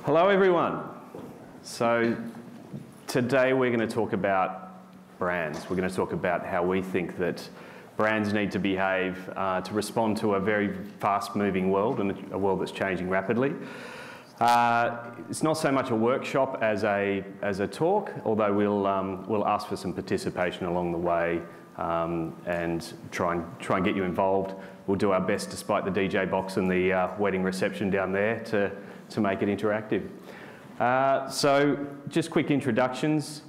Hello everyone. So today we're going to talk about brands. We're going to talk about how we think that brands need to behave to respond to a very fast-moving world and a world that's changing rapidly. It's not so much a workshop as a talk, although we'll ask for some participation along the way and try and get you involved. We'll do our best, despite the DJ box and the wedding reception down there, to make it interactive. So just quick introductions.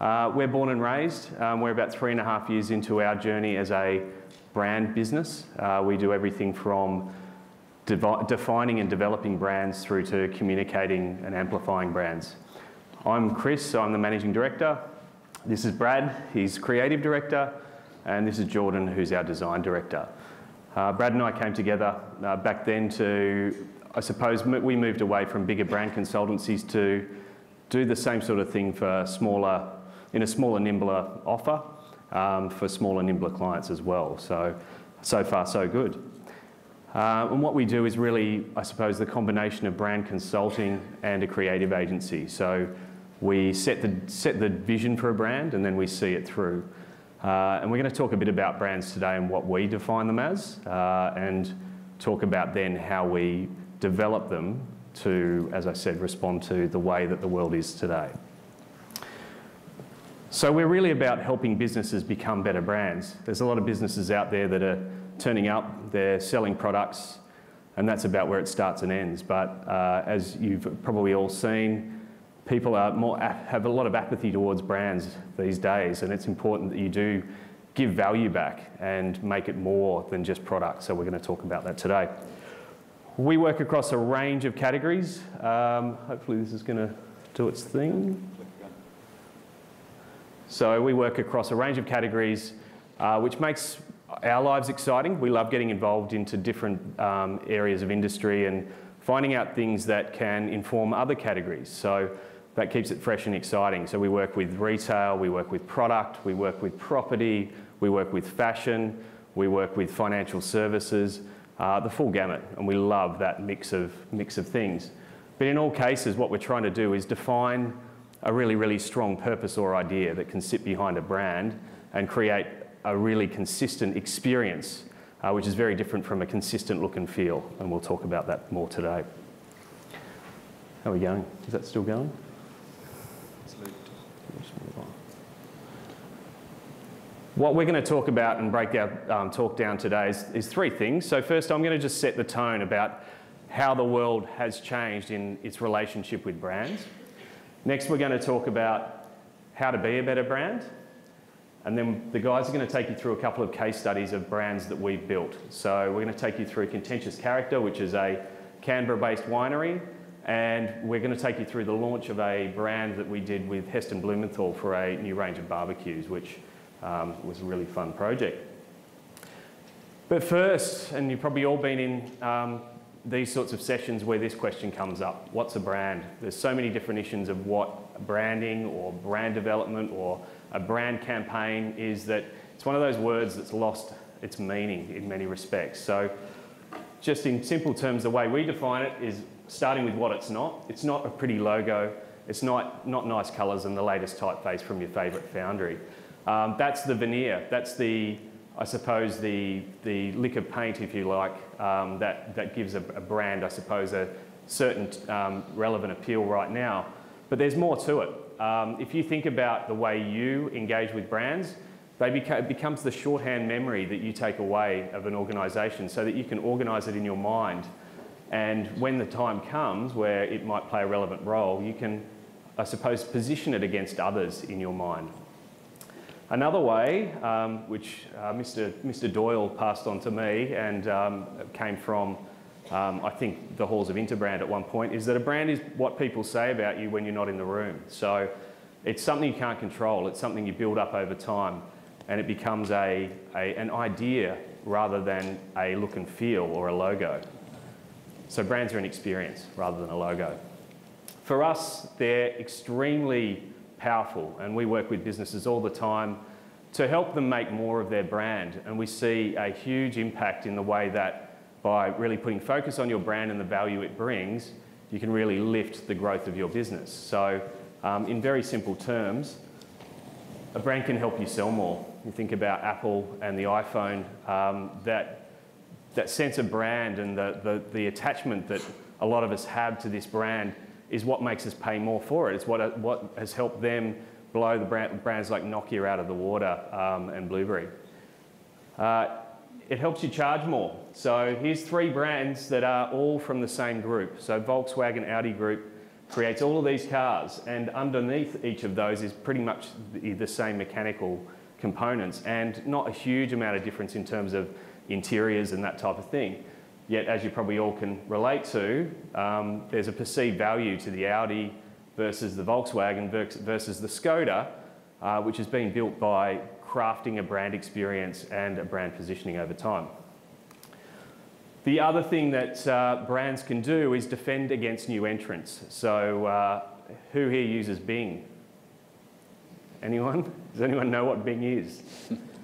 We're born and raised. We're about 3.5 years into our journey as a brand business. We do everything from defining and developing brands through to communicating and amplifying brands. I'm Chris, so I'm the Managing Director. This is Brad, he's Creative Director, and this is Jordan, who's our Design Director. Brad and I came together back then to, I suppose, we moved away from bigger brand consultancies to do the same sort of thing for a smaller, nimbler offer for smaller, nimbler clients as well. So far, so good. And what we do is really, I suppose, the combination of brand consulting and a creative agency. So we set the vision for a brand and then we see it through. And we're going to talk a bit about brands today and what we define them as, and talk about then how we develop them to, as I said, respond to the way that the world is today. So we're really about helping businesses become better brands. There's a lot of businesses out there that are turning up, they're selling products, and that's about where it starts and ends. But as you've probably all seen, people have a lot of apathy towards brands these days, and it's important that you do give value back and make it more than just products. So we're going to talk about that today. We work across a range of categories. Hopefully this is going to do its thing. So we work across a range of categories, which makes our lives exciting. We love getting involved into different areas of industry and finding out things that can inform other categories. So that keeps it fresh and exciting. So we work with retail, we work with product, we work with property, we work with fashion, we work with financial services, the full gamut, and we love that mix of things. But in all cases, what we're trying to do is define a really, really strong purpose or idea that can sit behind a brand and create a really consistent experience, which is very different from a consistent look and feel, and we'll talk about that more today. How are we going? Is that still going? What we're going to talk about and break our talk down today is three things. So first, I'm going to just set the tone about how the world has changed in its relationship with brands. Next, we're going to talk about how to be a better brand. And then the guys are going to take you through a couple of case studies of brands that we've built. So we're going to take you through Contentious Character, which is a Canberra-based winery. And we're going to take you through the launch of a brand that we did with Heston Blumenthal for a new range of barbecues, which was a really fun project. But first, and you've probably all been in these sorts of sessions where this question comes up: what's a brand? There's so many definitions of what branding or brand development or a brand campaign is, that it's one of those words that's lost its meaning in many respects. So just in simple terms, the way we define it is starting with what it's not. It's not a pretty logo. It's not nice colours and the latest typeface from your favourite foundry. That's the veneer. That's the, I suppose, the lick of paint, if you like, that gives a brand, I suppose, a certain relevant appeal right now. But there's more to it. If you think about the way you engage with brands, it becomes the shorthand memory that you take away of an organisation so that you can organise it in your mind. And when the time comes where it might play a relevant role, you can, I suppose, position it against others in your mind. Another way, which Mr. Doyle passed on to me and came from, I think, the halls of Interbrand at one point, is that a brand is what people say about you when you're not in the room. So it's something you can't control. It's something you build up over time, and it becomes an idea rather than a look and feel or a logo. So brands are an experience rather than a logo. For us, they're extremely powerful, and we work with businesses all the time to help them make more of their brand, and we see a huge impact in the way that by really putting focus on your brand and the value it brings, you can really lift the growth of your business. So in very simple terms, a brand can help you sell more. You think about Apple and the iPhone, that sense of brand and the attachment that a lot of us have to this brand is what makes us pay more for it. It's what has helped them blow the brands like Nokia out of the water and BlueBerry. It helps you charge more. So here's 3 brands that are all from the same group. So Volkswagen Audi Group creates all of these cars, and underneath each of those is pretty much the same mechanical components and not a huge amount of difference in terms of interiors and that type of thing. Yet, as you probably all can relate to, there's a perceived value to the Audi versus the Volkswagen versus the Skoda, which has been built by crafting a brand experience and a brand positioning over time. The other thing that brands can do is defend against new entrants. So who here uses Bing? Anyone? Does anyone know what Bing is?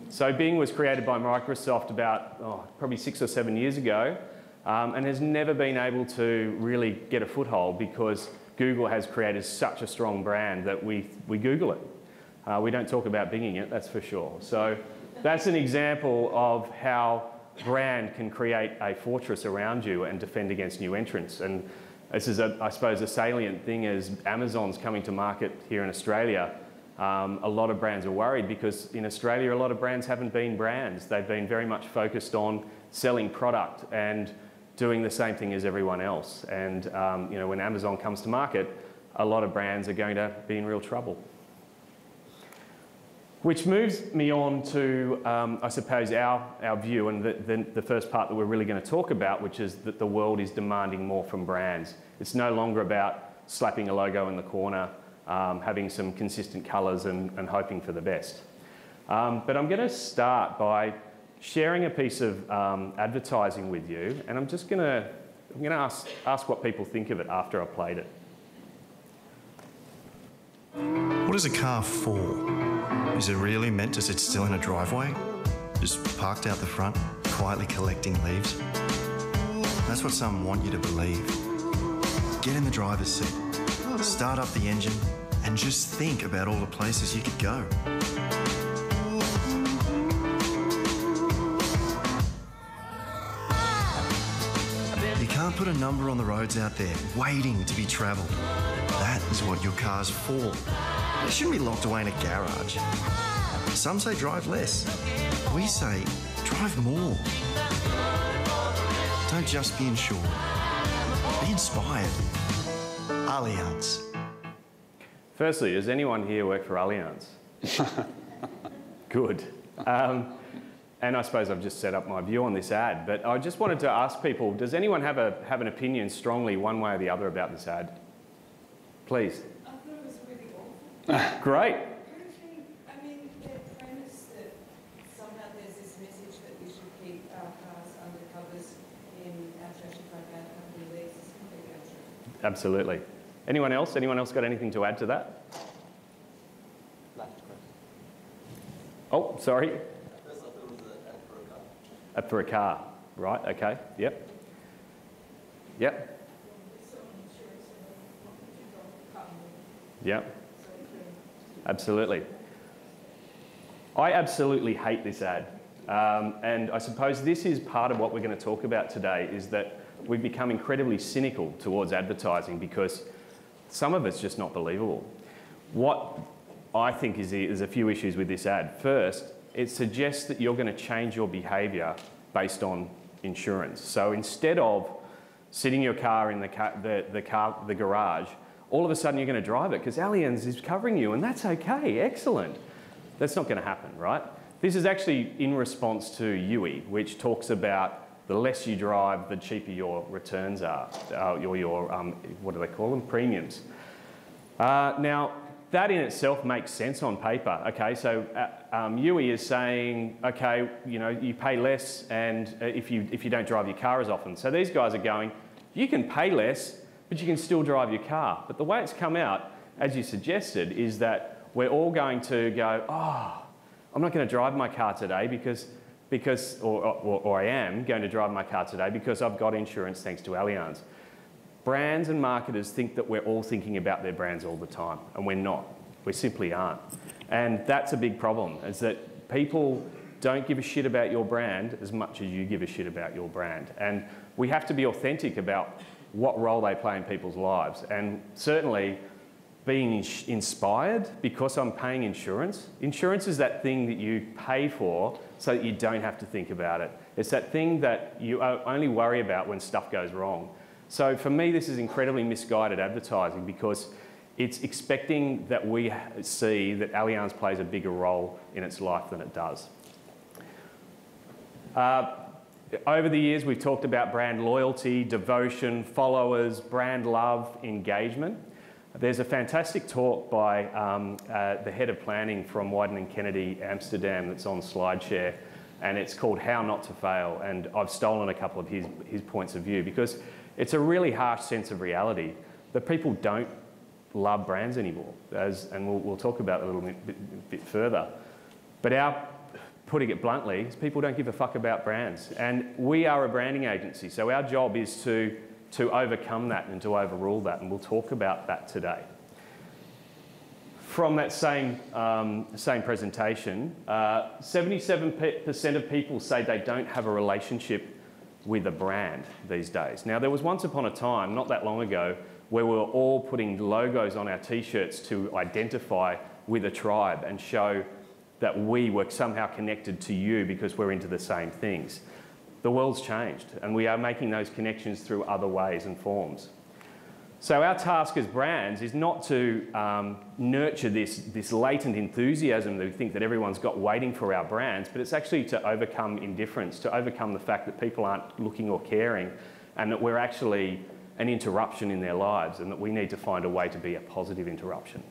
So Bing was created by Microsoft about probably 6 or 7 years ago and has never been able to really get a foothold because Google has created such a strong brand that we Google it. We don't talk about Binging it, that's for sure. So that's an example of how brand can create a fortress around you and defend against new entrants. And this is, I suppose, a salient thing as Amazon's coming to market here in Australia. A lot of brands are worried because in Australia, a lot of brands haven't been brands. They've been very much focused on selling product and doing the same thing as everyone else. And you know, when Amazon comes to market, a lot of brands are going to be in real trouble. Which moves me on to, I suppose, our view and the first part that we're really going to talk about, which is that the world is demanding more from brands. It's no longer about slapping a logo in the corner, having some consistent colours and hoping for the best. But I'm going to start by sharing a piece of advertising with you, and I'm going to ask what people think of it after I've played it. What is a car for? Is it really meant to sit still in a driveway? Just parked out the front, quietly collecting leaves? That's what some want you to believe. Get in the driver's seat, start up the engine, and just think about all the places you could go. You can't put a number on the roads out there, waiting to be travelled. That is what your car's for. It shouldn't be locked away in a garage. Some say drive less. We say drive more. Don't just be insured. Be inspired. Allianz. Firstly, does anyone here work for Allianz? Good. And I suppose I've just set up my view on this ad, but I just wanted to ask people, does anyone have an opinion strongly one way or the other about this ad? Please. I thought it was really awful. Great. I mean, the premise that somehow there's this message that we should keep our cars under covers in our trashy front out company leagues is completely untrue. Absolutely. Anyone else? Anyone else got anything to add to that? Oh, sorry. At first I thought it was an ad for a car. Ad for a car. Right, okay. Yep. Yep. Yep. Absolutely. I absolutely hate this ad. And I suppose this is part of what we're going to talk about today, is that we've become incredibly cynical towards advertising because some of it's just not believable. What I think is there's a few issues with this ad. First, it suggests that you're going to change your behaviour based on insurance. So instead of sitting your car in the garage, all of a sudden you're going to drive it because Allianz is covering you, and that's okay, excellent. That's not going to happen, right? This is actually in response to UE, which talks about the less you drive, the cheaper your returns are, your what do they call them? Premiums. Now, that in itself makes sense on paper. Okay, so UE is saying, okay, you know, you pay less, and if you don't drive your car as often. So these guys are going, you can pay less, but you can still drive your car. But the way it's come out, as you suggested, is that we're all going to go, oh, I'm not going to drive my car today or I am going to drive my car today because I've got insurance thanks to Allianz. brands and marketers think that we're all thinking about their brands all the time, and we're not. We simply aren't. And that's a big problem, is that people don't give a shit about your brand as much as you give a shit about your brand. And we have to be authentic about what role they play in people's lives. And certainly being inspired because I'm paying insurance. Insurance is that thing that you pay for so that you don't have to think about it. It's that thing that you only worry about when stuff goes wrong. So for me, this is incredibly misguided advertising because it's expecting that we see that Allianz plays a bigger role in its life than it does. Over the years, we've talked about brand loyalty, devotion, followers, brand love, engagement. There's a fantastic talk by the head of planning from Wyden & Kennedy, Amsterdam, that's on SlideShare, and it's called How Not to Fail. And I've stolen a couple of his points of view because it's a really harsh sense of reality that people don't love brands anymore, and we'll talk about it a little bit further. But putting it bluntly, is people don't give a fuck about brands. And we are a branding agency, so our job is to overcome that and to overrule that, and we'll talk about that today. From that same presentation, 77% of people say they don't have a relationship with a brand these days. Now, there was once upon a time, not that long ago, where we were all putting logos on our t-shirts to identify with a tribe and show that we were somehow connected to you because we're into the same things. The world's changed, and we are making those connections through other ways and forms. So our task as brands is not to nurture this latent enthusiasm that we think that everyone's got waiting for our brands, but it's actually to overcome indifference, to overcome the fact that people aren't looking or caring, and that we're actually an interruption in their lives, and that we need to find a way to be a positive interruption.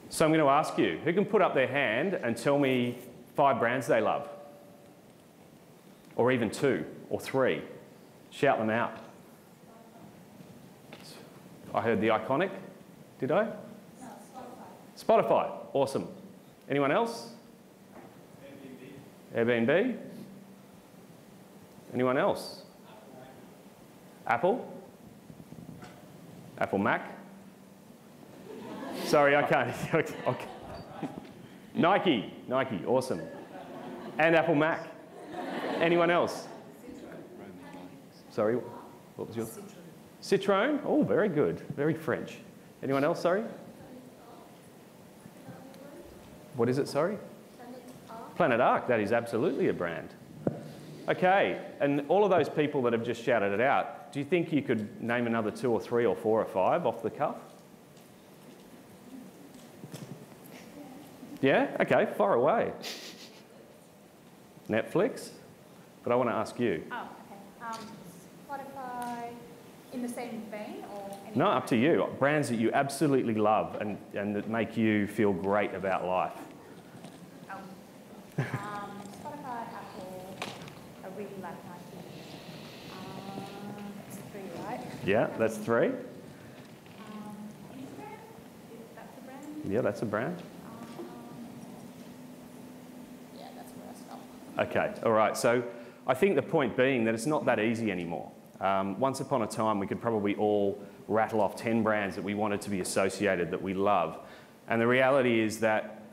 So I'm going to ask you, who can put up their hand and tell me 5 brands they love? Or even 2 or 3. Shout them out. I heard the Iconic. Did I? No, Spotify. Spotify. Awesome. Anyone else? Airbnb. Airbnb? Anyone else? Apple? Apple Mac? Sorry, I can't. Okay. Nike. Nike. Awesome. And Apple Mac. Anyone else? Sorry, what was yours? Citroën. Oh, very good. Very French. Anyone else, sorry? What is it, sorry? Planet Ark. That is absolutely a brand. Okay, and all of those people that have just shouted it out, do you think you could name another 2 or 3 or 4 or 5 off the cuff? Yeah? Okay, far away. Netflix? But I want to ask you. Oh, okay. Spotify, in the same vein or? No, up to you. Brands that you absolutely love and that make you feel great about life. Oh. Spotify, Apple, I really like Nike. That's 3, right? Yeah, that's 3. Instagram, that's a brand? Yeah, that's a brand. Yeah, that's where I stop. Okay, all right. So I think the point being that it's not that easy anymore. Once upon a time, we could probably all rattle off 10 brands that we wanted to be associated, that we love. And the reality is that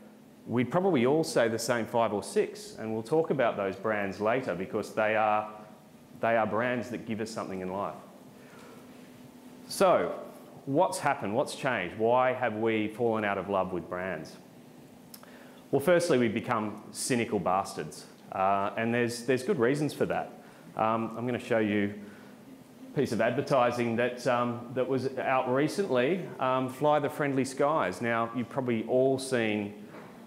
we'd probably all say the same 5 or 6. And we'll talk about those brands later because they are brands that give us something in life. So what's happened? What's changed? Why have we fallen out of love with brands? Well, firstly, we've become cynical bastards. And there's good reasons for that. I'm going to show you a piece of advertising that was out recently, Fly the Friendly Skies. Now, you've probably all seen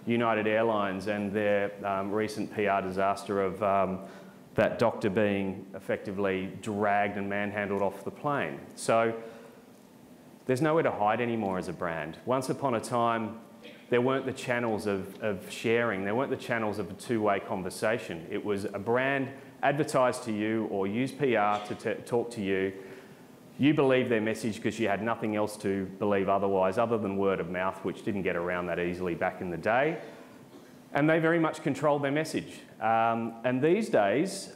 United Airlines and their recent PR disaster of that doctor being effectively dragged and manhandled off the plane. So there's nowhere to hide anymore as a brand. Once upon a time, there weren't the channels of sharing. There weren't the channels of a two-way conversation. It was a brand advertised to you or use PR to talk to you. You believed their message because you had nothing else to believe otherwise, other than word of mouth, which didn't get around that easily back in the day. And they very much controlled their message. And these days,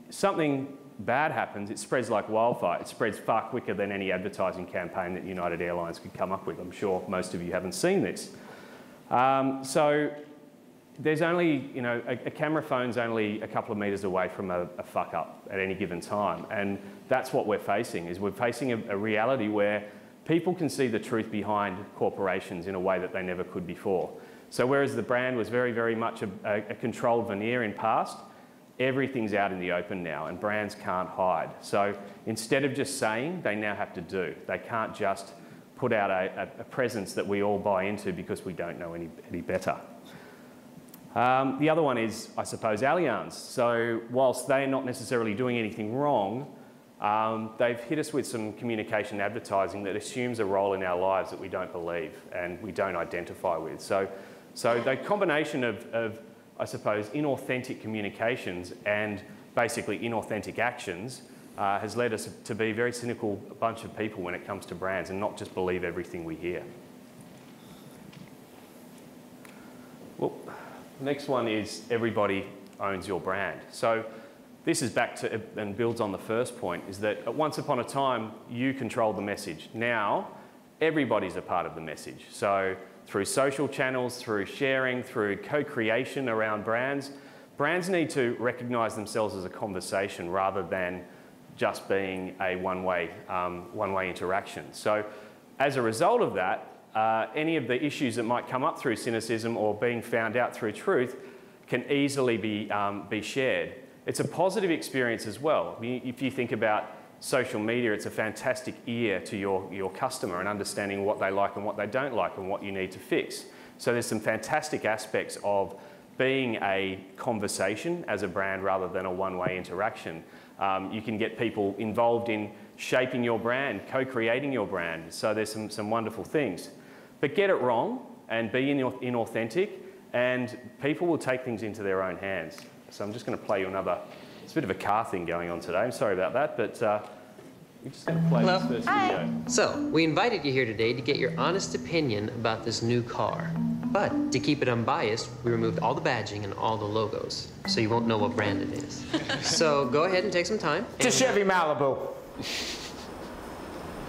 something bad happens, it spreads like wildfire. It spreads far quicker than any advertising campaign that United Airlines could come up with. I'm sure most of you haven't seen this. So there's only, you know, a camera phone's only a couple of metres away from a fuck up at any given time. And that's what we're facing, is we're facing a reality where people can see the truth behind corporations in a way that they never could before. So whereas the brand was very, very much a controlled veneer in past, everything's out in the open now and brands can't hide. So instead of just saying, they now have to do. They can't just put out a presence that we all buy into because we don't know any better. The other one is, I suppose, Allianz. So whilst they're not necessarily doing anything wrong, they've hit us with some communication advertising that assumes a role in our lives that we don't believe and we don't identify with. So the combination of, I suppose, inauthentic communications and basically inauthentic actions has led us to be a very cynical bunch of people when it comes to brands and not just believe everything we hear. Well, next one is everybody owns your brand. So this is back to, and builds on the first point, is that once upon a time, you controlled the message. Now, everybody's a part of the message. So through social channels, through sharing, through co-creation around brands, brands need to recognise themselves as a conversation rather than just being a one-way interaction. So as a result of that, any of the issues that might come up through cynicism or being found out through truth can easily be shared. It's a positive experience as well. If you think about social media, it's a fantastic ear to your customer and understanding what they like and what they don't like and what you need to fix. So there's some fantastic aspects of being a conversation as a brand rather than a one-way interaction. You can get people involved in shaping your brand, co-creating your brand. So there's some wonderful things. But get it wrong and be inauthentic and people will take things into their own hands. So I'm just going to play you another, it's a bit of a car thing going on today, I'm sorry about that, but we're just going to play this first video. So, we invited you here today to get your honest opinion about this new car. But to keep it unbiased, we removed all the badging and all the logos, so you won't know what brand it is. So go ahead and take some time. It's a Chevy Malibu.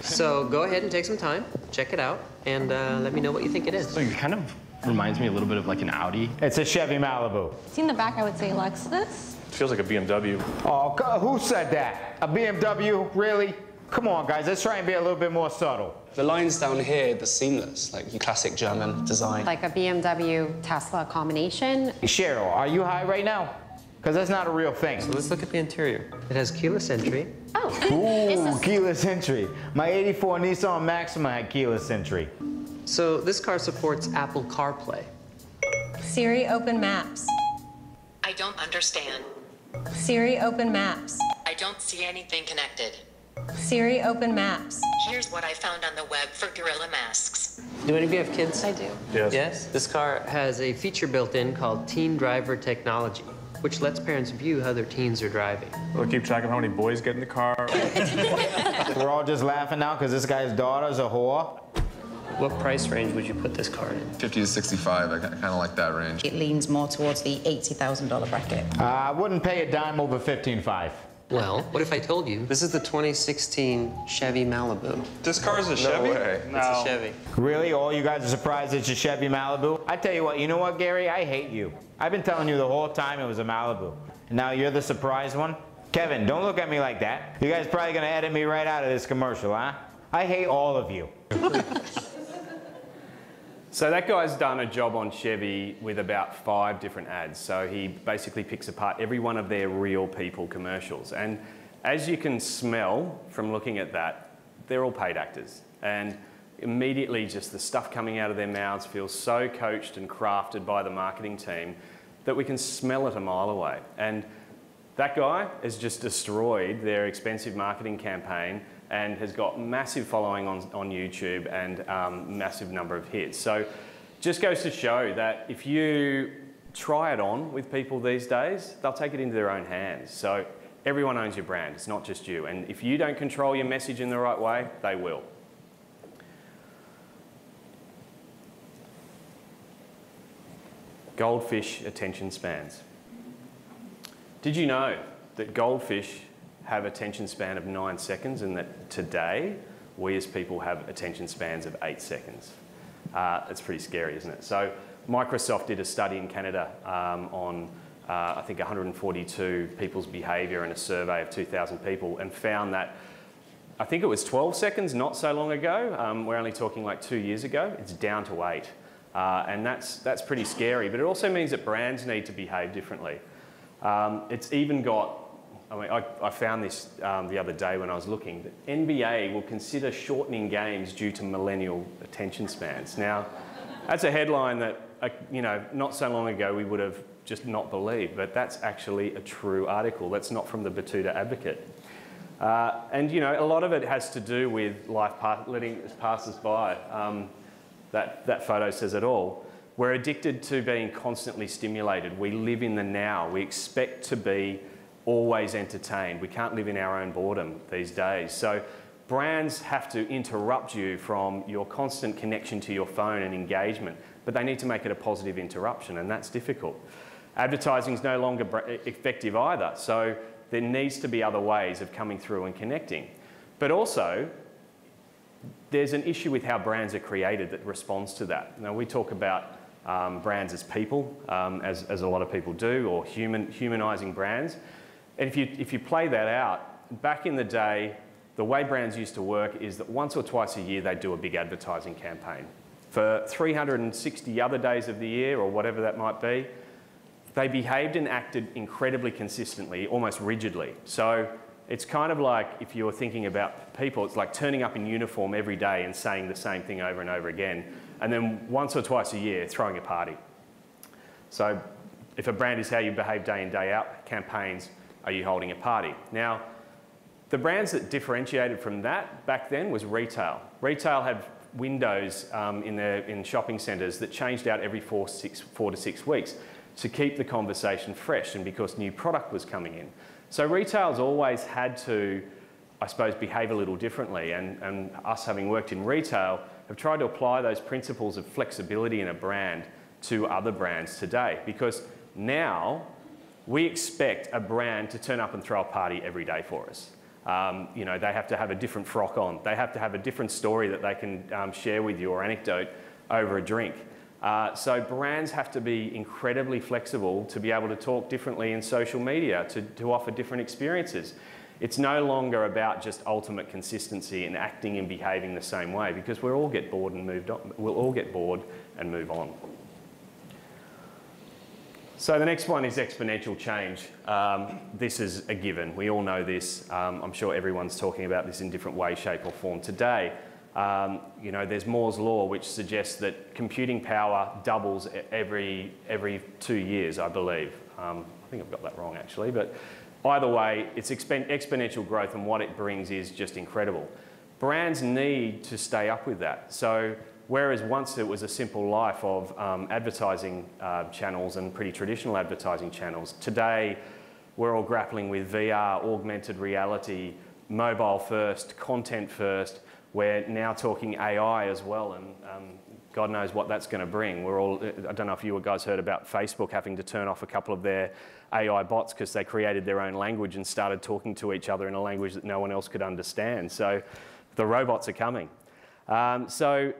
So go ahead and take some time, check it out, and let me know what you think it is. So it kind of reminds me a little bit of like an Audi. It's a Chevy Malibu. See in the back, I would say Lexus. Feels like a BMW. Oh, who said that? A BMW? Really? Come on, guys, let's try and be a little bit more subtle. The lines down here, they're seamless, like your classic German design. Like a BMW Tesla combination. Cheryl, are you high right now? Because that's not a real thing. So let's look at the interior. It has keyless entry. Oh. Ooh, keyless entry. My '84 Nissan Maxima had keyless entry. So this car supports Apple CarPlay. Siri, open maps. I don't understand. Siri, open maps. I don't see anything connected. Siri, open maps. Here's what I found on the web for gorilla masks. Do any of you have kids? I do. Yes. Yes? This car has a feature built in called Teen Driver Technology, which lets parents view how their teens are driving. We'll keep track of how many boys get in the car. We're all just laughing now because this guy's daughter's a whore. What price range would you put this car in? 50 to 65, I kind of like that range. It leans more towards the $80,000 bracket. I wouldn't pay a dime over $15,500. Well, what if I told you this is the 2016 Chevy Malibu? This car is a Chevy? No way. It's a Chevy. Really? All you guys are surprised it's a Chevy Malibu? I tell you what, you know what, Gary? I hate you. I've been telling you the whole time it was a Malibu. And now you're the surprised one? Kevin, don't look at me like that. You guys probably gonna edit me right out of this commercial, huh? I hate all of you. So that guy's done a job on Chevy with about 5 different ads. So he basically picks apart every one of their real people commercials. And as you can smell from looking at that, they're all paid actors. And immediately just the stuff coming out of their mouths feels so coached and crafted by the marketing team that we can smell it a mile away. And that guy has just destroyed their expensive marketing campaign and has got massive following on YouTube and massive number of hits. So just goes to show that if you try it on with people these days, they'll take it into their own hands. So everyone owns your brand, it's not just you. And if you don't control your message in the right way, they will. Goldfish attention spans. Did you know that goldfish have attention span of 9 seconds, and that today, we as people have attention spans of 8 seconds. It's pretty scary, isn't it? So Microsoft did a study in Canada on, I think, 142 people's behaviour in a survey of 2,000 people, and found that, I think it was 12 seconds not so long ago, we're only talking like 2 years ago, it's down to 8. And that's pretty scary, but it also means that brands need to behave differently. It's even got, I mean, I found this the other day when I was looking, that NBA will consider shortening games due to millennial attention spans. Now, that's a headline that, you know, not so long ago we would have just not believed, but that's actually a true article. That's not from the Batuta Advocate. And, you know, a lot of it has to do with life letting pass us by. That photo says it all. We're addicted to being constantly stimulated. We live in the now. We expect to be always entertained. We can't live in our own boredom these days. So brands have to interrupt you from your constant connection to your phone and engagement, but they need to make it a positive interruption, and that's difficult. Advertising is no longer effective either, so there needs to be other ways of coming through and connecting. But also, there's an issue with how brands are created that responds to that. Now, we talk about brands as people, as a lot of people do, or humanising brands. And if you play that out, back in the day, the way brands used to work is that once or twice a year they'd do a big advertising campaign. For 360 other days of the year, or whatever that might be, they behaved and acted incredibly consistently, almost rigidly. So it's kind of like, if you were thinking about people, it's like turning up in uniform every day and saying the same thing over and over again, and then once or twice a year throwing a party. So if a brand is how you behave day in, day out, campaigns, are you holding a party? Now, the brands that differentiated from that back then was retail. Retail had windows in shopping centres that changed out every 4 to 6 weeks to keep the conversation fresh, and because new product was coming in. So retail's always had to, I suppose, behave a little differently, and us, having worked in retail, have tried to apply those principles of flexibility in a brand to other brands today, because now we expect a brand to turn up and throw a party every day for us. You know, they have to have a different frock on. They have to have a different story that they can share with you, or anecdote over a drink. So brands have to be incredibly flexible to be able to talk differently in social media, to offer different experiences. It's no longer about just ultimate consistency and acting and behaving the same way, because we'll all get bored and we'll all get bored and move on. So the next one is exponential change. This is a given. We all know this. I'm sure everyone's talking about this in different way, shape or form today. You know, there's Moore's law, which suggests that computing power doubles every 2 years, I believe. I think I've got that wrong, actually, but either way, it's exponential growth, and what it brings is just incredible. Brands need to stay up with that. So whereas once it was a simple life of advertising channels and pretty traditional advertising channels, today we're all grappling with VR, augmented reality, mobile first, content first. We're now talking AI as well, and God knows what that's going to bring. I don't know if you guys heard about Facebook having to turn off a couple of their AI bots because they created their own language and started talking to each other in a language that no one else could understand. So the robots are coming. So,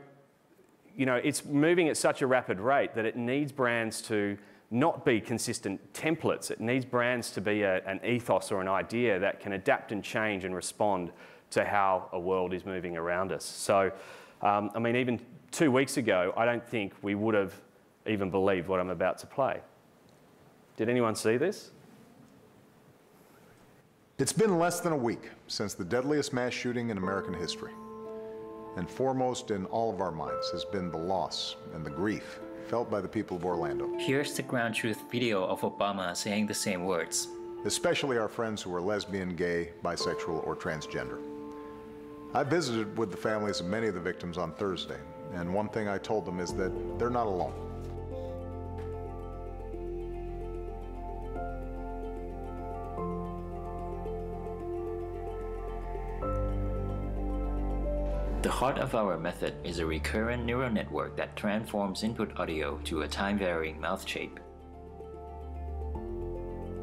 you know, it's moving at such a rapid rate that it needs brands to not be consistent templates. It needs brands to be an ethos or an idea that can adapt and change and respond to how a world is moving around us. So, I mean, even 2 weeks ago, I don't think we would have even believed what I'm about to play. Did anyone see this? It's been less than a week since the deadliest mass shooting in American history. And foremost in all of our minds has been the loss and the grief felt by the people of Orlando. Here's the ground truth video of Obama saying the same words. Especially our friends who are lesbian, gay, bisexual, or transgender. I visited with the families of many of the victims on Thursday, and one thing I told them is that they're not alone. The heart of our method is a recurrent neural network that transforms input audio to a time-varying mouth shape.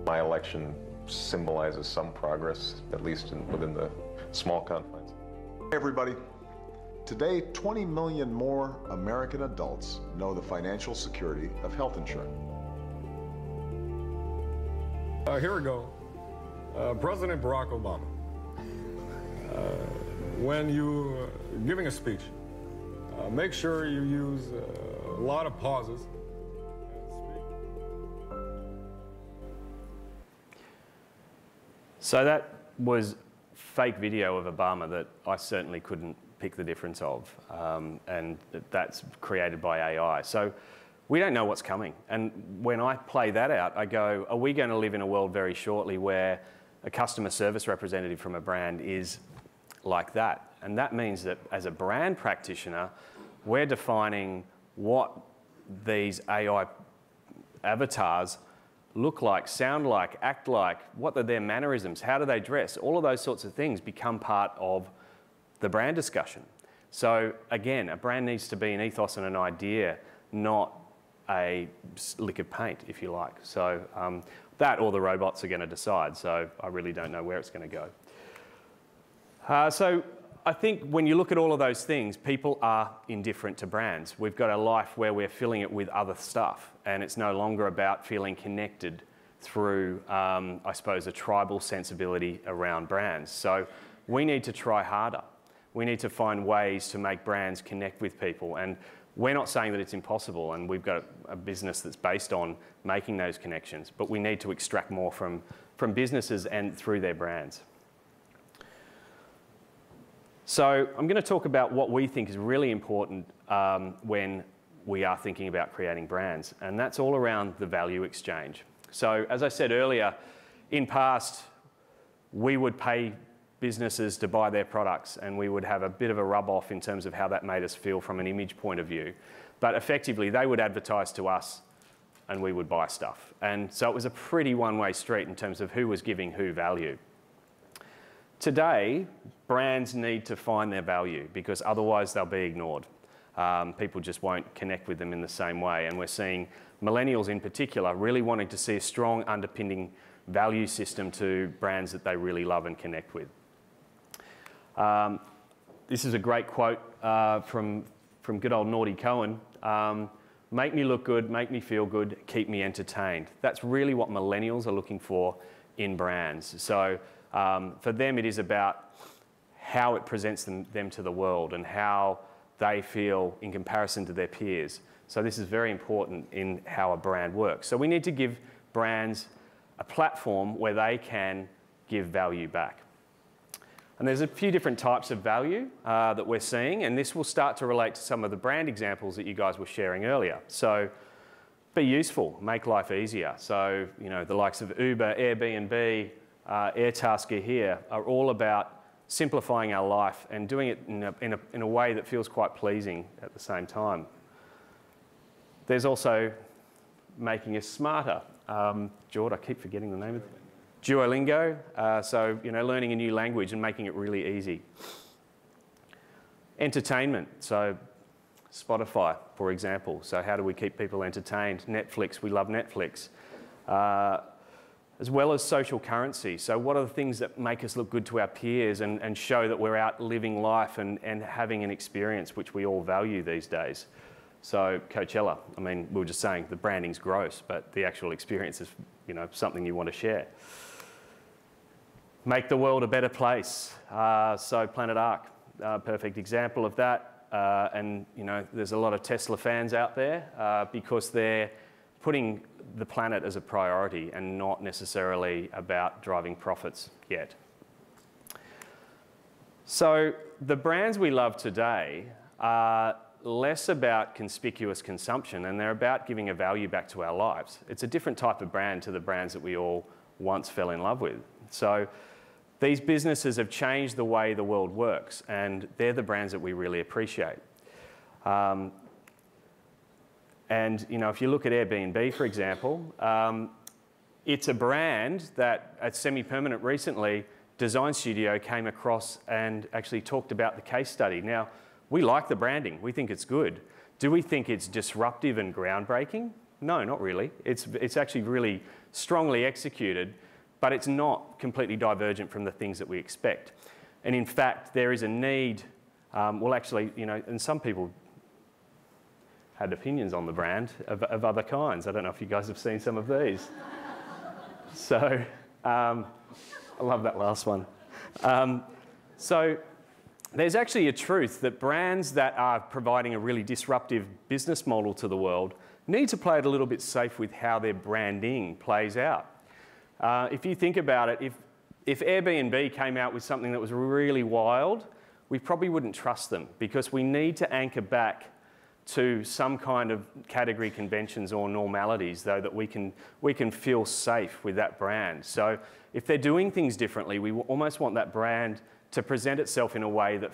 My election symbolizes some progress, at least within the small confines. Hey everybody. Today, 20 million more American adults know the financial security of health insurance. Here we go. President Barack Obama. When you're giving a speech, make sure you use a lot of pauses. So that was fake video of Obama that I certainly couldn't pick the difference of, and that's created by AI. So we don't know what's coming. And when I play that out, I go, are we going to live in a world very shortly where a customer service representative from a brand is like that? And that means that as a brand practitioner, we're defining what these AI avatars look like, sound like, act like, what are their mannerisms, how do they dress? All of those sorts of things become part of the brand discussion. So again, a brand needs to be an ethos and an idea, not a lick of paint, if you like. So that or the robots are going to decide. So I really don't know where it's going to go. So I think when you look at all of those things, people are indifferent to brands. We've got a life where we're filling it with other stuff, and it's no longer about feeling connected through, I suppose, a tribal sensibility around brands. So we need to try harder. We need to find ways to make brands connect with people. And we're not saying that it's impossible, and we've got a business that's based on making those connections, but we need to extract more from businesses and through their brands. So I'm going to talk about what we think is really important when we are thinking about creating brands, and that's all around the value exchange. So as I said earlier, in past, we would pay businesses to buy their products, and we would have a bit of a rub-off in terms of how that made us feel from an image point of view. But effectively, they would advertise to us, and we would buy stuff. And so it was a pretty one-way street in terms of who was giving who value. Today, brands need to find their value because otherwise they'll be ignored. People just won't connect with them in the same way. And we're seeing millennials in particular really wanting to see a strong underpinning value system to brands that they really love and connect with. This is a great quote from good old Naughty Cohen. Make me look good, make me feel good, keep me entertained. That's really what millennials are looking for in brands. So for them, it is about how it presents them to the world and how they feel in comparison to their peers. So this is very important in how a brand works. So we need to give brands a platform where they can give value back. And there's a few different types of value that we're seeing, and this will start to relate to some of the brand examples that you guys were sharing earlier. So be useful, make life easier. So, you know, the likes of Uber, Airbnb, Airtasker here are all about simplifying our life and doing it in a way that feels quite pleasing at the same time. There's also making us smarter. Jord, I keep forgetting the name of it. Duolingo, so you know, learning a new language and making it really easy. Entertainment, so Spotify, for example. So how do we keep people entertained? Netflix, we love Netflix. As well as social currency. So what are the things that make us look good to our peers and show that we're out living life and having an experience which we all value these days? So Coachella, I mean, we were just saying the branding's gross, but the actual experience is, you know, something you want to share. Make the world a better place. So Planet Ark, perfect example of that. And, you know, there's a lot of Tesla fans out there because they're putting the planet as a priority and not necessarily about driving profits yet. So the brands we love today are less about conspicuous consumption and they're about giving a value back to our lives. It's a different type of brand to the brands that we all once fell in love with. So these businesses have changed the way the world works and they're the brands that we really appreciate. And you know, if you look at Airbnb, for example, it's a brand that at Semi-Permanent recently, Design Studio came across and actually talked about the case study. Now, we like the branding. We think it's good. Do we think it's disruptive and groundbreaking? No, not really. It's actually really strongly executed, but it's not completely divergent from the things that we expect. And in fact, there is a need, well actually, you know, and some people had opinions on the brand of other kinds. I don't know if you guys have seen some of these. So, I love that last one. So there's actually a truth that brands that are providing a really disruptive business model to the world need to play it a little bit safe with how their branding plays out. If you think about it, if Airbnb came out with something that was really wild, we probably wouldn't trust them because we need to anchor back to some kind of category conventions or normalities, though, that we can feel safe with that brand. So if they're doing things differently, we almost want that brand to present itself in a way that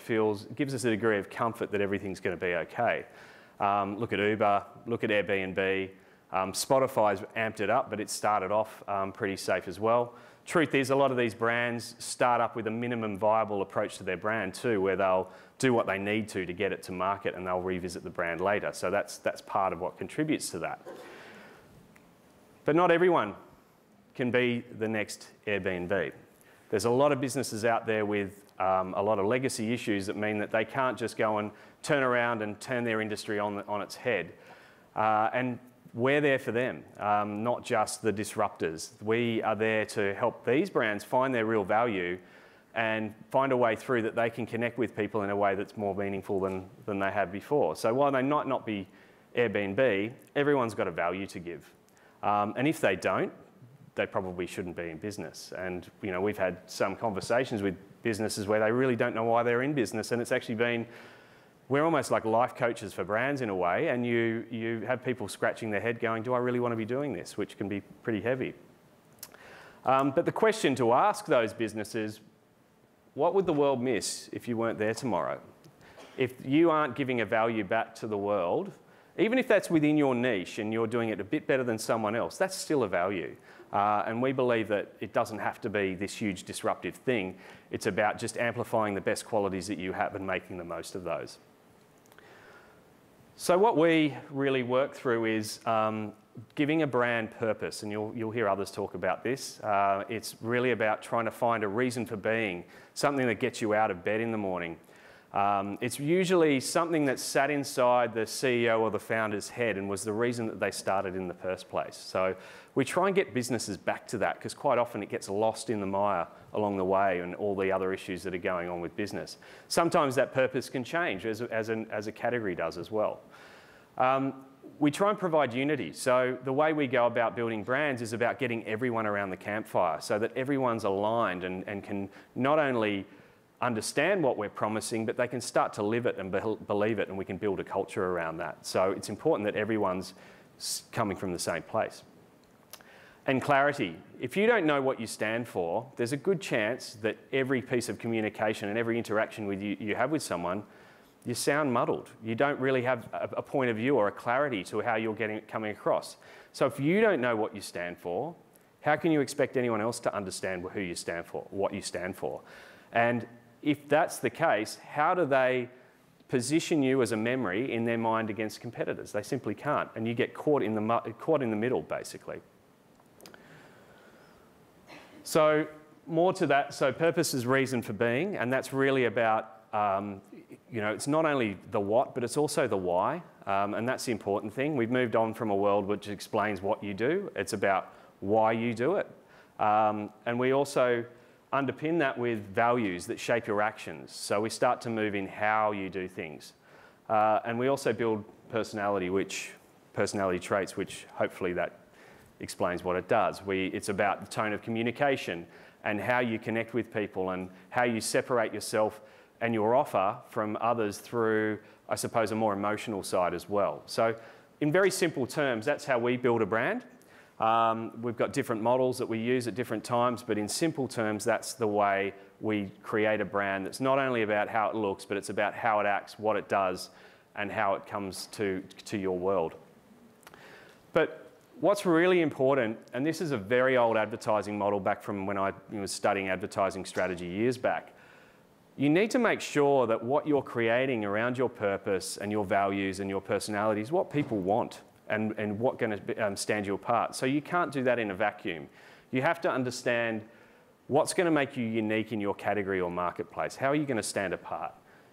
gives us a degree of comfort that everything's going to be okay. Look at Uber, look at Airbnb. Spotify's amped it up, but it started off pretty safe as well. Truth is, a lot of these brands start up with a minimum viable approach to their brand too, where they'll do what they need to get it to market and they'll revisit the brand later. So that's part of what contributes to that. But not everyone can be the next Airbnb. There's a lot of businesses out there with a lot of legacy issues that mean that they can't just go and turn around and turn their industry on its head. And we're there for them, not just the disruptors. We are there to help these brands find their real value and find a way through that they can connect with people in a way that's more meaningful than they have before. So while they might not be Airbnb, everyone's got a value to give. And if they don't, they probably shouldn't be in business. And you know, we've had some conversations with businesses where they really don't know why they're in business, and it's actually been, we're almost like life coaches for brands in a way, and you have people scratching their head going, do I really want to be doing this? Which can be pretty heavy. But the question to ask those businesses, what would the world miss if you weren't there tomorrow? If you aren't giving a value back to the world, even if that's within your niche and you're doing it a bit better than someone else, that's still a value. And we believe that it doesn't have to be this huge disruptive thing. It's about just amplifying the best qualities that you have and making the most of those. So what we really work through is giving a brand purpose, and you'll hear others talk about this. It's really about trying to find a reason for being, something that gets you out of bed in the morning. It's usually something that sat inside the CEO or the founder's head and was the reason that they started in the first place. So we try and get businesses back to that because quite often it gets lost in the mire along the way and all the other issues that are going on with business. Sometimes that purpose can change as a category does as well. We try and provide unity. So the way we go about building brands is about getting everyone around the campfire so that everyone's aligned and can not only understand what we're promising, but they can start to live it and believe it, and we can build a culture around that. So it's important that everyone's coming from the same place. And clarity. If you don't know what you stand for, there's a good chance that every piece of communication and every interaction with you have with someone, you sound muddled. You don't really have a point of view or a clarity to how you're coming across. So if you don't know what you stand for, how can you expect anyone else to understand who you stand for, what you stand for? And if that's the case, how do they position you as a memory in their mind against competitors? They simply can't, and you get caught in the middle, basically. So more to that, so purpose is reason for being, and that's really about, you know, it's not only the what, but it's also the why, and that's the important thing. We've moved on from a world which explains what you do. It's about why you do it. And we also underpin that with values that shape your actions. So we start to move in how you do things. And we also build personality traits, which hopefully that explains what it does. It's about the tone of communication and how you connect with people and how you separate yourself and your offer from others through, I suppose, a more emotional side as well. So in very simple terms, that's how we build a brand. We've got different models that we use at different times, but in simple terms, that's the way we create a brand that's not only about how it looks, but it's about how it acts, what it does, and how it comes to your world. But what's really important, and this is a very old advertising model back from when I was studying advertising strategy years back, you need to make sure that what you're creating around your purpose and your values and your personality is what people want and what's going to stand you apart. So you can't do that in a vacuum. You have to understand what's going to make you unique in your category or marketplace. How are you going to stand apart?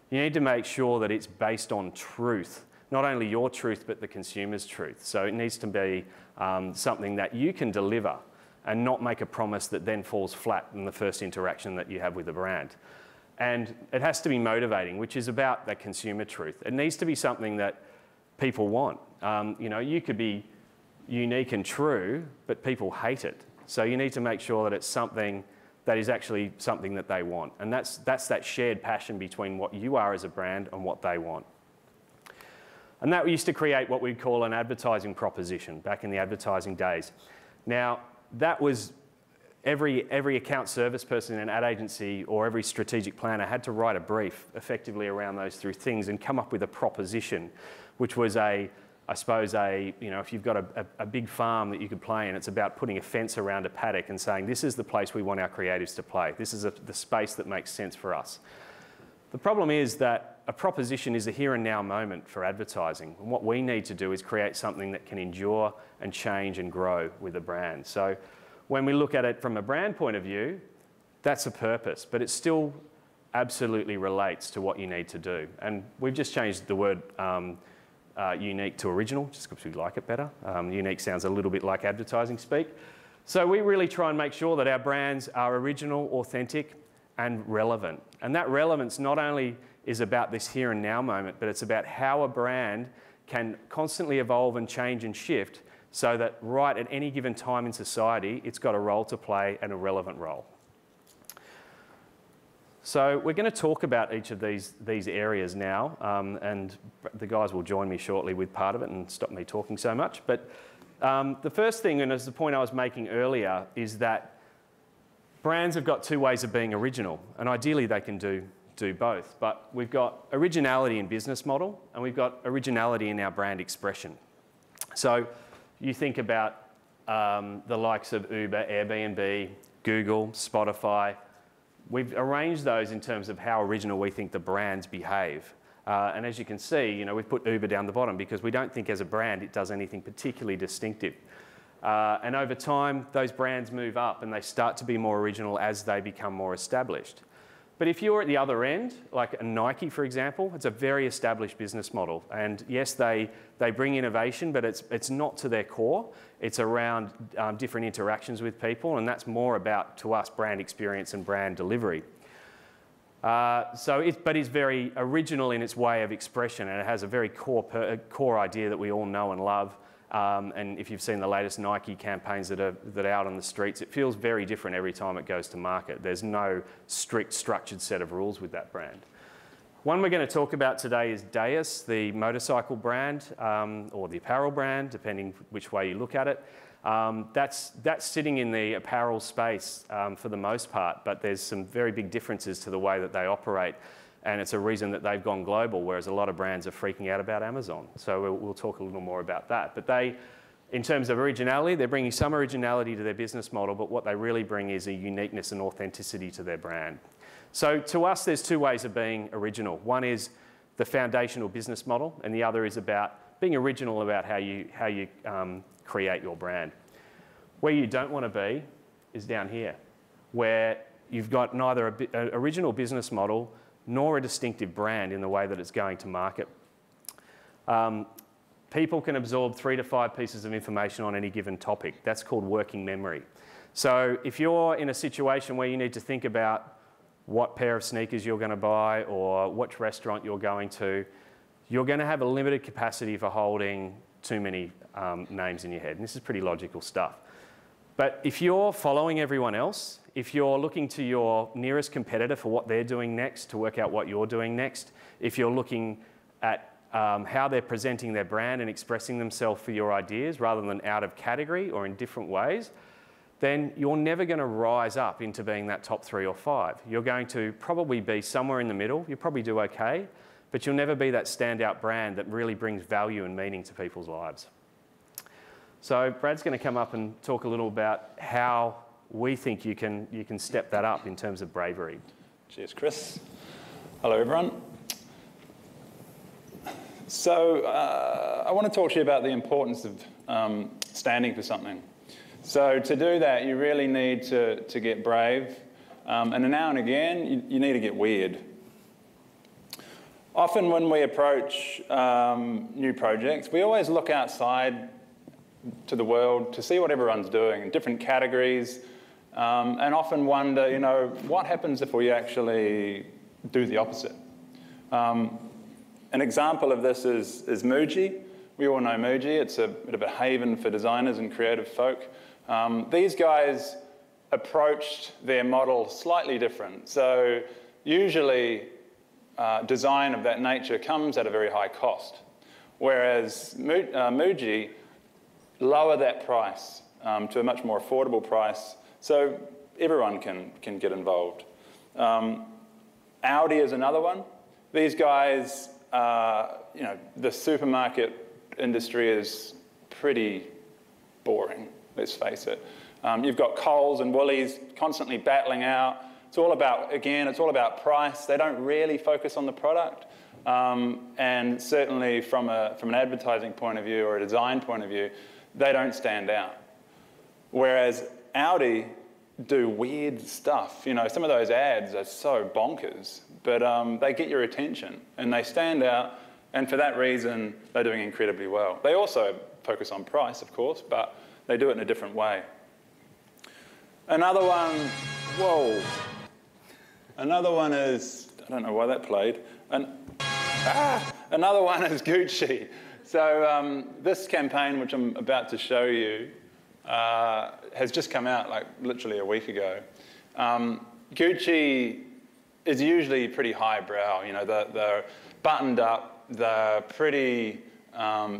You need to make sure that it's based on truth, not only your truth, but the consumer's truth. So it needs to be something that you can deliver and not make a promise that then falls flat in the first interaction that you have with the brand. And it has to be motivating, which is about that consumer truth. It needs to be something that people want. You know, you could be unique and true, but people hate it. So you need to make sure that it's something that is actually something that they want. And that's that shared passion between what you are as a brand and what they want. And that used to create what we'd call an advertising proposition back in the advertising days. Now, that was every account service person in an ad agency or every strategic planner had to write a brief effectively around those three things and come up with a proposition, which was I suppose you know, if you've got a big farm that you could play in, it's about putting a fence around a paddock and saying, this is the place we want our creatives to play. This is the space that makes sense for us. The problem is that a proposition is a here and now moment for advertising. And what we need to do is create something that can endure and change and grow with a brand. So when we look at it from a brand point of view, that's a purpose, but it still absolutely relates to what you need to do. And we've just changed the word unique to original, just because we like it better. Unique sounds a little bit like advertising speak. So we really try and make sure that our brands are original, authentic, and relevant. And that relevance not only is about this here and now moment, but it's about how a brand can constantly evolve and change and shift so that right at any given time in society, it's got a role to play and a relevant role. So we're going to talk about each of these areas now, and the guys will join me shortly with part of it and stop me talking so much. But the first thing, and as the point I was making earlier, is that brands have got two ways of being original, and ideally they can do both. But we've got originality in business model, and we've got originality in our brand expression. So you think about the likes of Uber, Airbnb, Google, Spotify. We've arranged those in terms of how original we think the brands behave. And as you can see, you know, we've put Uber down the bottom because we don't think as a brand it does anything particularly distinctive. And over time, those brands move up and they start to be more original as they become more established. But if you're at the other end, like a Nike, for example, it's a very established business model. And yes, they bring innovation, but it's not to their core. It's around different interactions with people, and that's more about, to us, brand experience and brand delivery. But it's very original in its way of expression, and it has a very core idea that we all know and love. And if you've seen the latest Nike campaigns that are out on the streets, it feels very different every time it goes to market. There's no strict, structured set of rules with that brand. One we're going to talk about today is Deus, the motorcycle brand, or the apparel brand, depending which way you look at it. That's sitting in the apparel space for the most part, but there's some very big differences to the way that they operate. And it's a reason that they've gone global, whereas a lot of brands are freaking out about Amazon. So we'll talk a little more about that. But they, in terms of originality, they're bringing some originality to their business model, but what they really bring is a uniqueness and authenticity to their brand. So to us, there's two ways of being original. One is the foundational business model, and the other is about being original about how you create your brand. Where you don't want to be is down here, where you've got neither an original business model nor a distinctive brand in the way that it's going to market. People can absorb 3 to 5 pieces of information on any given topic. That's called working memory. So if you're in a situation where you need to think about what pair of sneakers you're going to buy or which restaurant you're going to, you're going to have a limited capacity for holding too many names in your head. And this is pretty logical stuff. But if you're following everyone else, if you're looking to your nearest competitor for what they're doing next to work out what you're doing next, if you're looking at how they're presenting their brand and expressing themselves for your ideas rather than out of category or in different ways, then you're never going to rise up into being that top 3 or 5. You're going to probably be somewhere in the middle. You'll probably do okay, but you'll never be that standout brand that really brings value and meaning to people's lives. So Brad's going to come up and talk a little about how we think you can step that up in terms of bravery. Cheers, Chris. Hello, everyone. So I want to talk to you about the importance of standing for something. So to do that, you really need to get brave. And now and again, you need to get weird. Often when we approach new projects, we always look outside to the world to see what everyone's doing in different categories, and often wonder, you know, what happens if we actually do the opposite? An example of this is Muji. We all know Muji. It's a bit of a haven for designers and creative folk. These guys approached their model slightly different. So usually design of that nature comes at a very high cost, whereas Muji lower that price to a much more affordable price so everyone can get involved. Audi is another one. These guys, you know, the supermarket industry is pretty boring, let's face it. You've got Coles and Woolies constantly battling out. It's all about, again, it's all about price. They don't really focus on the product. And certainly from an advertising point of view or a design point of view, they don't stand out. Whereas Audi do weird stuff. You know, some of those ads are so bonkers, but they get your attention and they stand out. And for that reason, they're doing incredibly well. They also focus on price, of course, but they do it in a different way. Another one, whoa. Another one is, I don't know why that played. Another one is Gucci. So this campaign, which I'm about to show you, has just come out like literally a week ago. Gucci is usually pretty highbrow. You know, they're buttoned up, they're pretty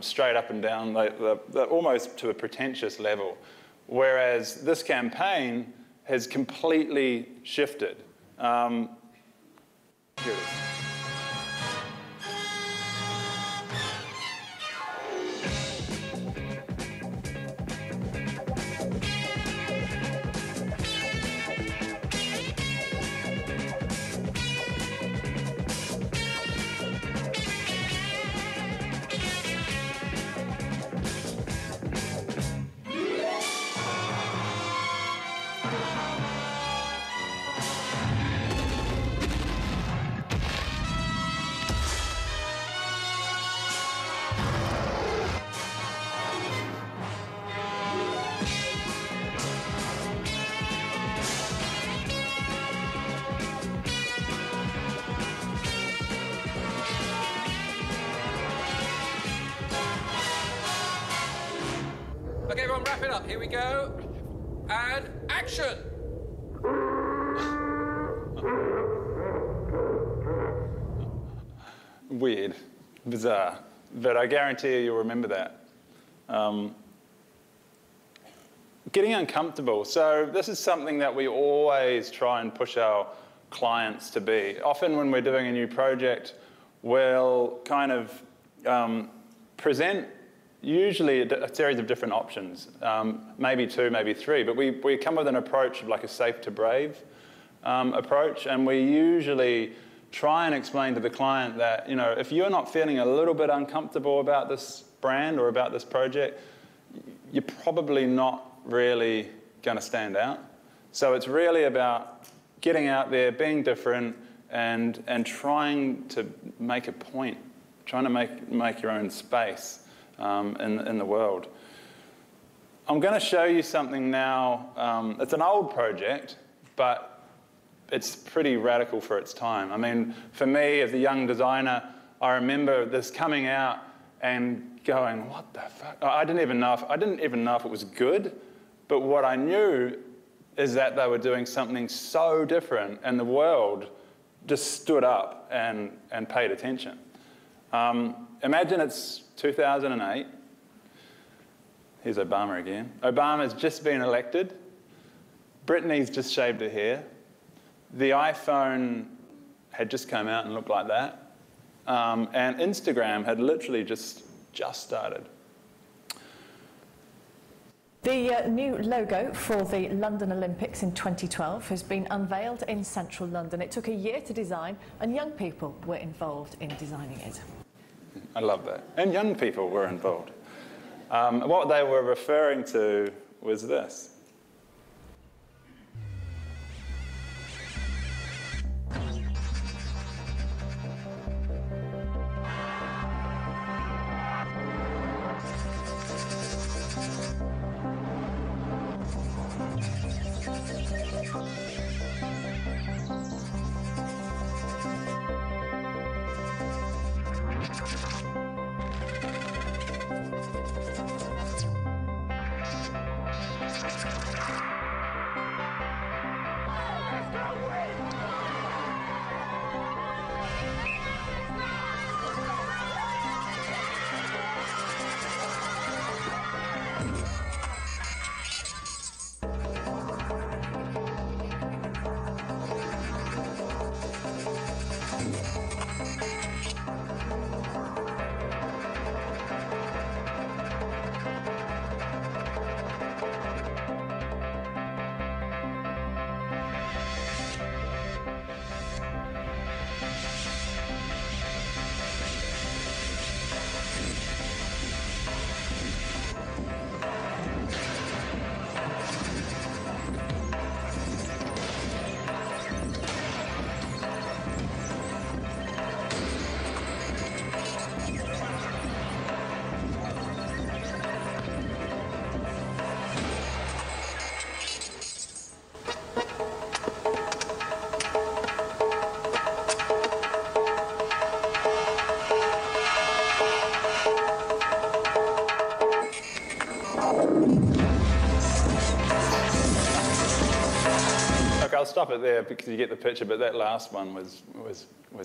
straight up and down, they're almost to a pretentious level. Whereas this campaign has completely shifted. Here it is. Okay, everyone, wrap it up. Here we go. And action! Weird, bizarre, but I guarantee you you'll remember that. Getting uncomfortable. So this is something that we always try and push our clients to be. Often when we're doing a new project, we'll kind of present usually a series of different options, maybe two, maybe three, but we come with an approach of like a safe to brave approach, and we usually try and explain to the client that, you know, if you're not feeling a little bit uncomfortable about this brand or about this project, you're probably not really going to stand out. So it's really about getting out there, being different, and trying to make a point, trying to make your own space in the world. I'm going to show you something now. It's an old project, but it's pretty radical for its time. I mean, for me, as a young designer, I remember this coming out and going, what the fuck? I didn't even know if it was good, but what I knew is that they were doing something so different, and the world just stood up and paid attention. Imagine it's 2008. Here's Obama again. Obama's just been elected. Britney's just shaved her hair. The iPhone had just come out and looked like that. And Instagram had literally just started. The new logo for the London Olympics in 2012 has been unveiled in central London. It took a year to design, and young people were involved in designing it. I love that. And young people were involved. What they were referring to was this. I'll stop it there because you get the picture, but that last one was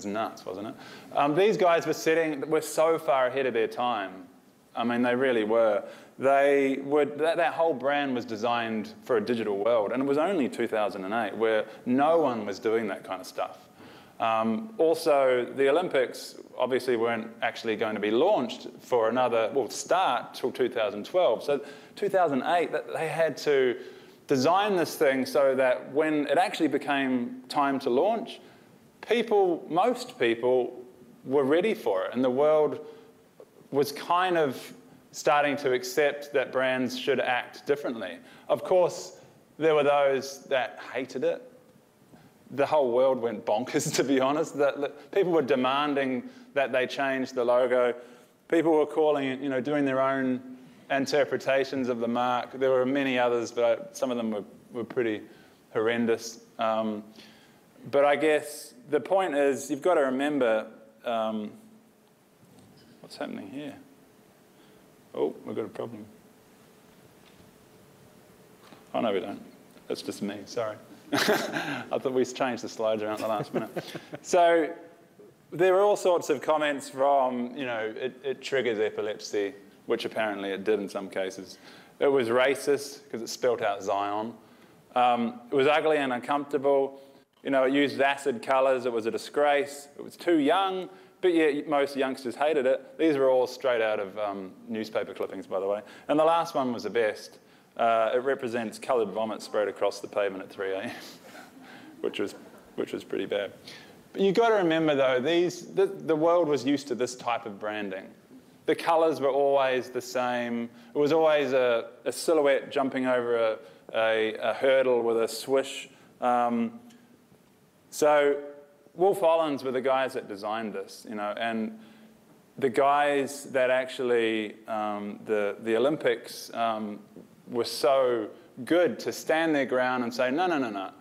nuts, wasn't it? These guys were so far ahead of their time. I mean, they really were. That whole brand was designed for a digital world, and it was only 2008 where no one was doing that kind of stuff. Also, the Olympics obviously weren't actually going to be launched for start till 2012. So 2008, they had to design this thing so that when it actually became time to launch, most people were ready for it, and the world was kind of starting to accept that brands should act differently. Of course, there were those that hated it. The whole world went bonkers, to be honest. People were demanding that they change the logo. People were calling it, doing their own interpretations of the mark. There were many others, but some of them were pretty horrendous. But I guess the point is, you've got to remember what's happening here. Oh, we've got a problem. Oh, no, we don't. That's just me, sorry. I thought we changed the slides around at the last minute. So there were all sorts of comments from, it triggers epilepsy, which apparently it did in some cases. It was racist because it spelt out Zion. It was ugly and uncomfortable. It used acid colours. It was a disgrace. It was too young, but yet most youngsters hated it. These were all straight out of newspaper clippings, by the way. And the last one was the best. It represents coloured vomit spread across the pavement at 3 a.m., which was pretty bad. But you've got to remember, though, the world was used to this type of branding. The colours were always the same. It was always a silhouette jumping over a hurdle with a swish. So Wolf Ollins were the guys that designed this, and the guys that actually, the Olympics were so good to stand their ground and say, no.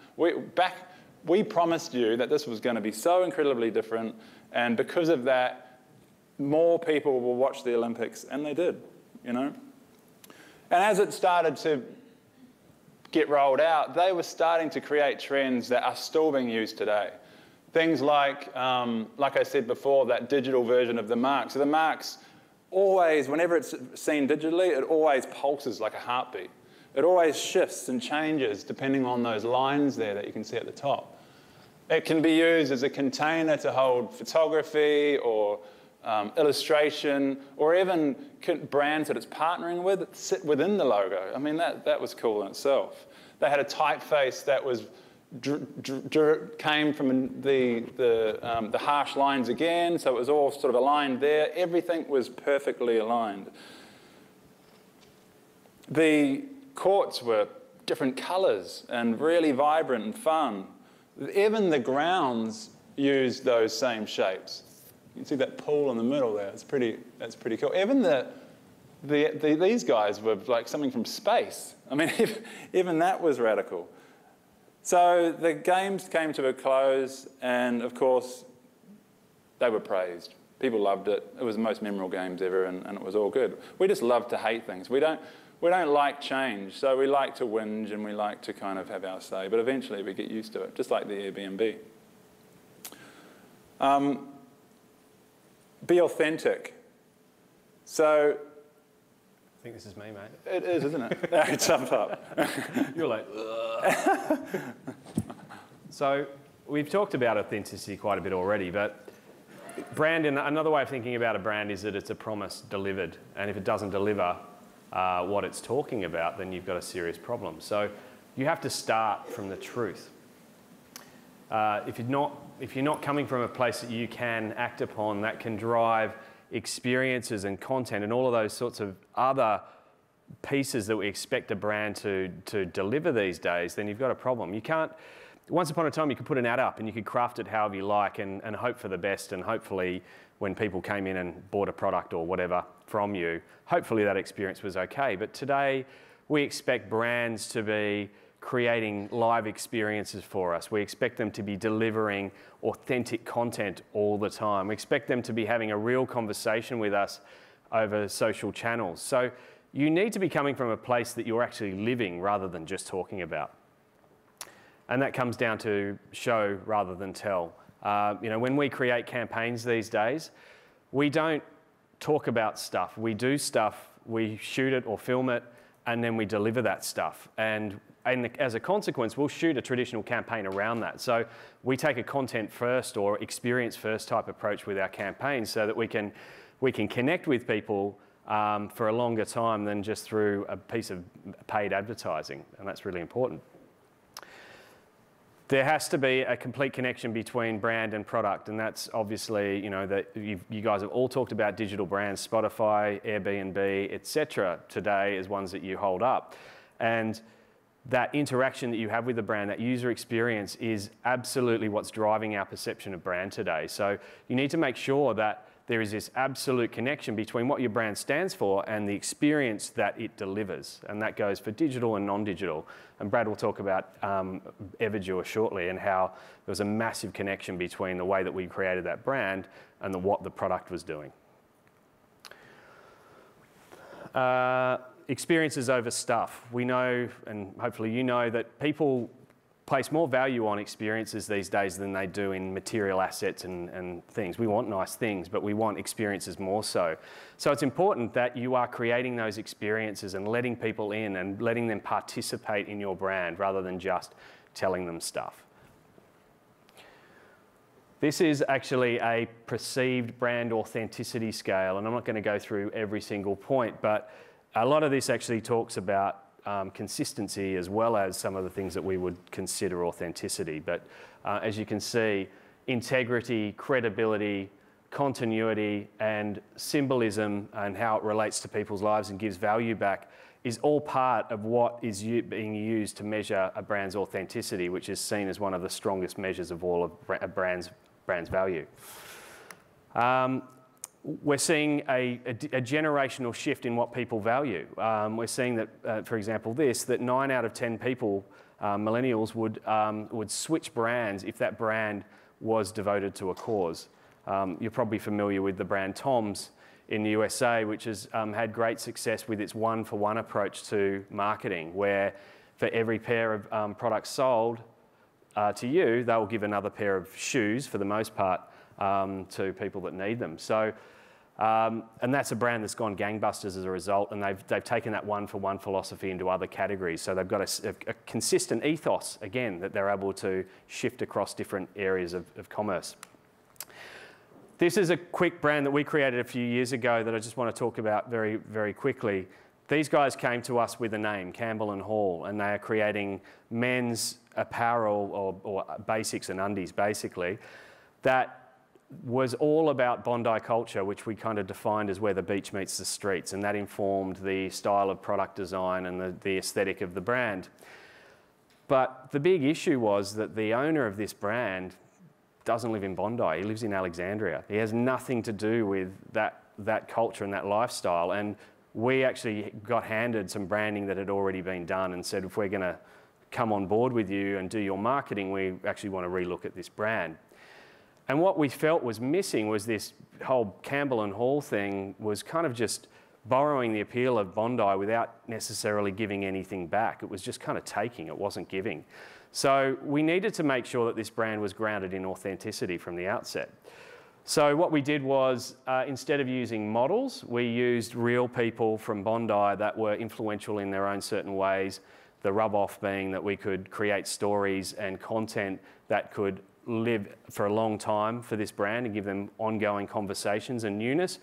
We promised you that this was going to be so incredibly different, and because of that, more people will watch the Olympics, and they did, And as it started to get rolled out, they were starting to create trends that are still being used today. Things like I said before, that digital version of the mark. So the mark's always, whenever it's seen digitally, it always pulses like a heartbeat. It always shifts and changes depending on those lines there that you can see at the top. It can be used as a container to hold photography or illustration, or even brands that it's partnering with that sit within the logo. I mean, that was cool in itself. They had a typeface that was came from the harsh lines again, so it was all sort of aligned there. Everything was perfectly aligned. The courts were different colours and really vibrant and fun. Even the grounds used those same shapes. You can see that pool in the middle there. That's pretty cool. Even these guys were like something from space. I mean, even that was radical. So the games came to a close, and of course, they were praised. People loved it. It was the most memorable games ever, and it was all good. We just love to hate things. We don't like change, so we like to whinge and we like to kind of have our say, but eventually we get used to it, just like the Airbnb. Be authentic. So, I think this is me, mate. it is, isn't it? Jump up. You're like, ugh. So we've talked about authenticity quite a bit already, but another way of thinking about a brand is that it's a promise delivered, and if it doesn't deliver what it's talking about, then you've got a serious problem. So you have to start from the truth. If you're not coming from a place that you can act upon, that can drive experiences and content and all of those sorts of other pieces that we expect a brand to deliver these days, then you've got a problem. You can't. Once upon a time, you could put an ad up and you could craft it however you like and hope for the best, and hopefully when people came in and bought a product or whatever from you, hopefully that experience was okay. But today, we expect brands to be creating live experiences for us. We expect them to be delivering authentic content all the time. We expect them to be having a real conversation with us over social channels. So you need to be coming from a place that you're actually living rather than just talking about. And that comes down to show rather than tell. When we create campaigns these days, we don't talk about stuff. We do stuff, we shoot it or film it, and then we deliver that stuff. And as a consequence, we'll shoot a traditional campaign around that. So we take a content first or experience first type approach with our campaigns so that we can connect with people for a longer time than just through a piece of paid advertising, and that's really important. There has to be a complete connection between brand and product, and that's obviously, that you guys have all talked about digital brands, Spotify, Airbnb, etc. today as ones that you hold up. And that interaction that you have with the brand, that user experience, is absolutely what's driving our perception of brand today. So you need to make sure that there is this absolute connection between what your brand stands for and the experience that it delivers. And that goes for digital and non-digital. And Brad will talk about Everjour shortly and how there was a massive connection between the way that we created that brand and what the product was doing. Experiences over stuff. We know, and hopefully you know, that people place more value on experiences these days than they do in material assets and things. We want nice things, but we want experiences more so. So it's important that you are creating those experiences and letting people in and letting them participate in your brand rather than just telling them stuff. This is actually a perceived brand authenticity scale, and I'm not going to go through every single point, but a lot of this actually talks about consistency as well as some of the things that we would consider authenticity. But as you can see, integrity, credibility, continuity, and symbolism and how it relates to people's lives and gives value back is all part of what is being used to measure a brand's authenticity, which is seen as one of the strongest measures of all of a brand's value. We're seeing a generational shift in what people value. We're seeing that, for example, that 9 out of 10 people, millennials, would switch brands if that brand was devoted to a cause. You're probably familiar with the brand Tom's in the USA, which has had great success with its one-for-one approach to marketing, where for every pair of products sold to you, they'll give another pair of shoes, for the most part, to people that need them. So, and that's a brand that's gone gangbusters as a result, and they've taken that one-for-one philosophy into other categories. So they've got a consistent ethos, again, that they're able to shift across different areas of commerce. This is a quick brand that we created a few years ago that I just want to talk about very, very quickly. These guys came to us with a name, Campbell & Hall, and they are creating men's apparel or basics and undies, basically, that was all about Bondi culture, which we kind of defined as where the beach meets the streets, and that informed the style of product design and the aesthetic of the brand. But the big issue was that the owner of this brand doesn't live in Bondi, he lives in Alexandria. He has nothing to do with that culture and that lifestyle. And we actually got handed some branding that had already been done and said, if we're going to come on board with you and do your marketing, we actually want to relook at this brand. And what we felt was missing was this whole Campbell and Hall thing was kind of just borrowing the appeal of Bondi without necessarily giving anything back. It was just kind of taking, it wasn't giving. So we needed to make sure that this brand was grounded in authenticity from the outset. So what we did was, instead of using models, we used real people from Bondi that were influential in their own certain ways. The rub-off being that we could create stories and content that could live for a long time for this brand and give them ongoing conversations and newness.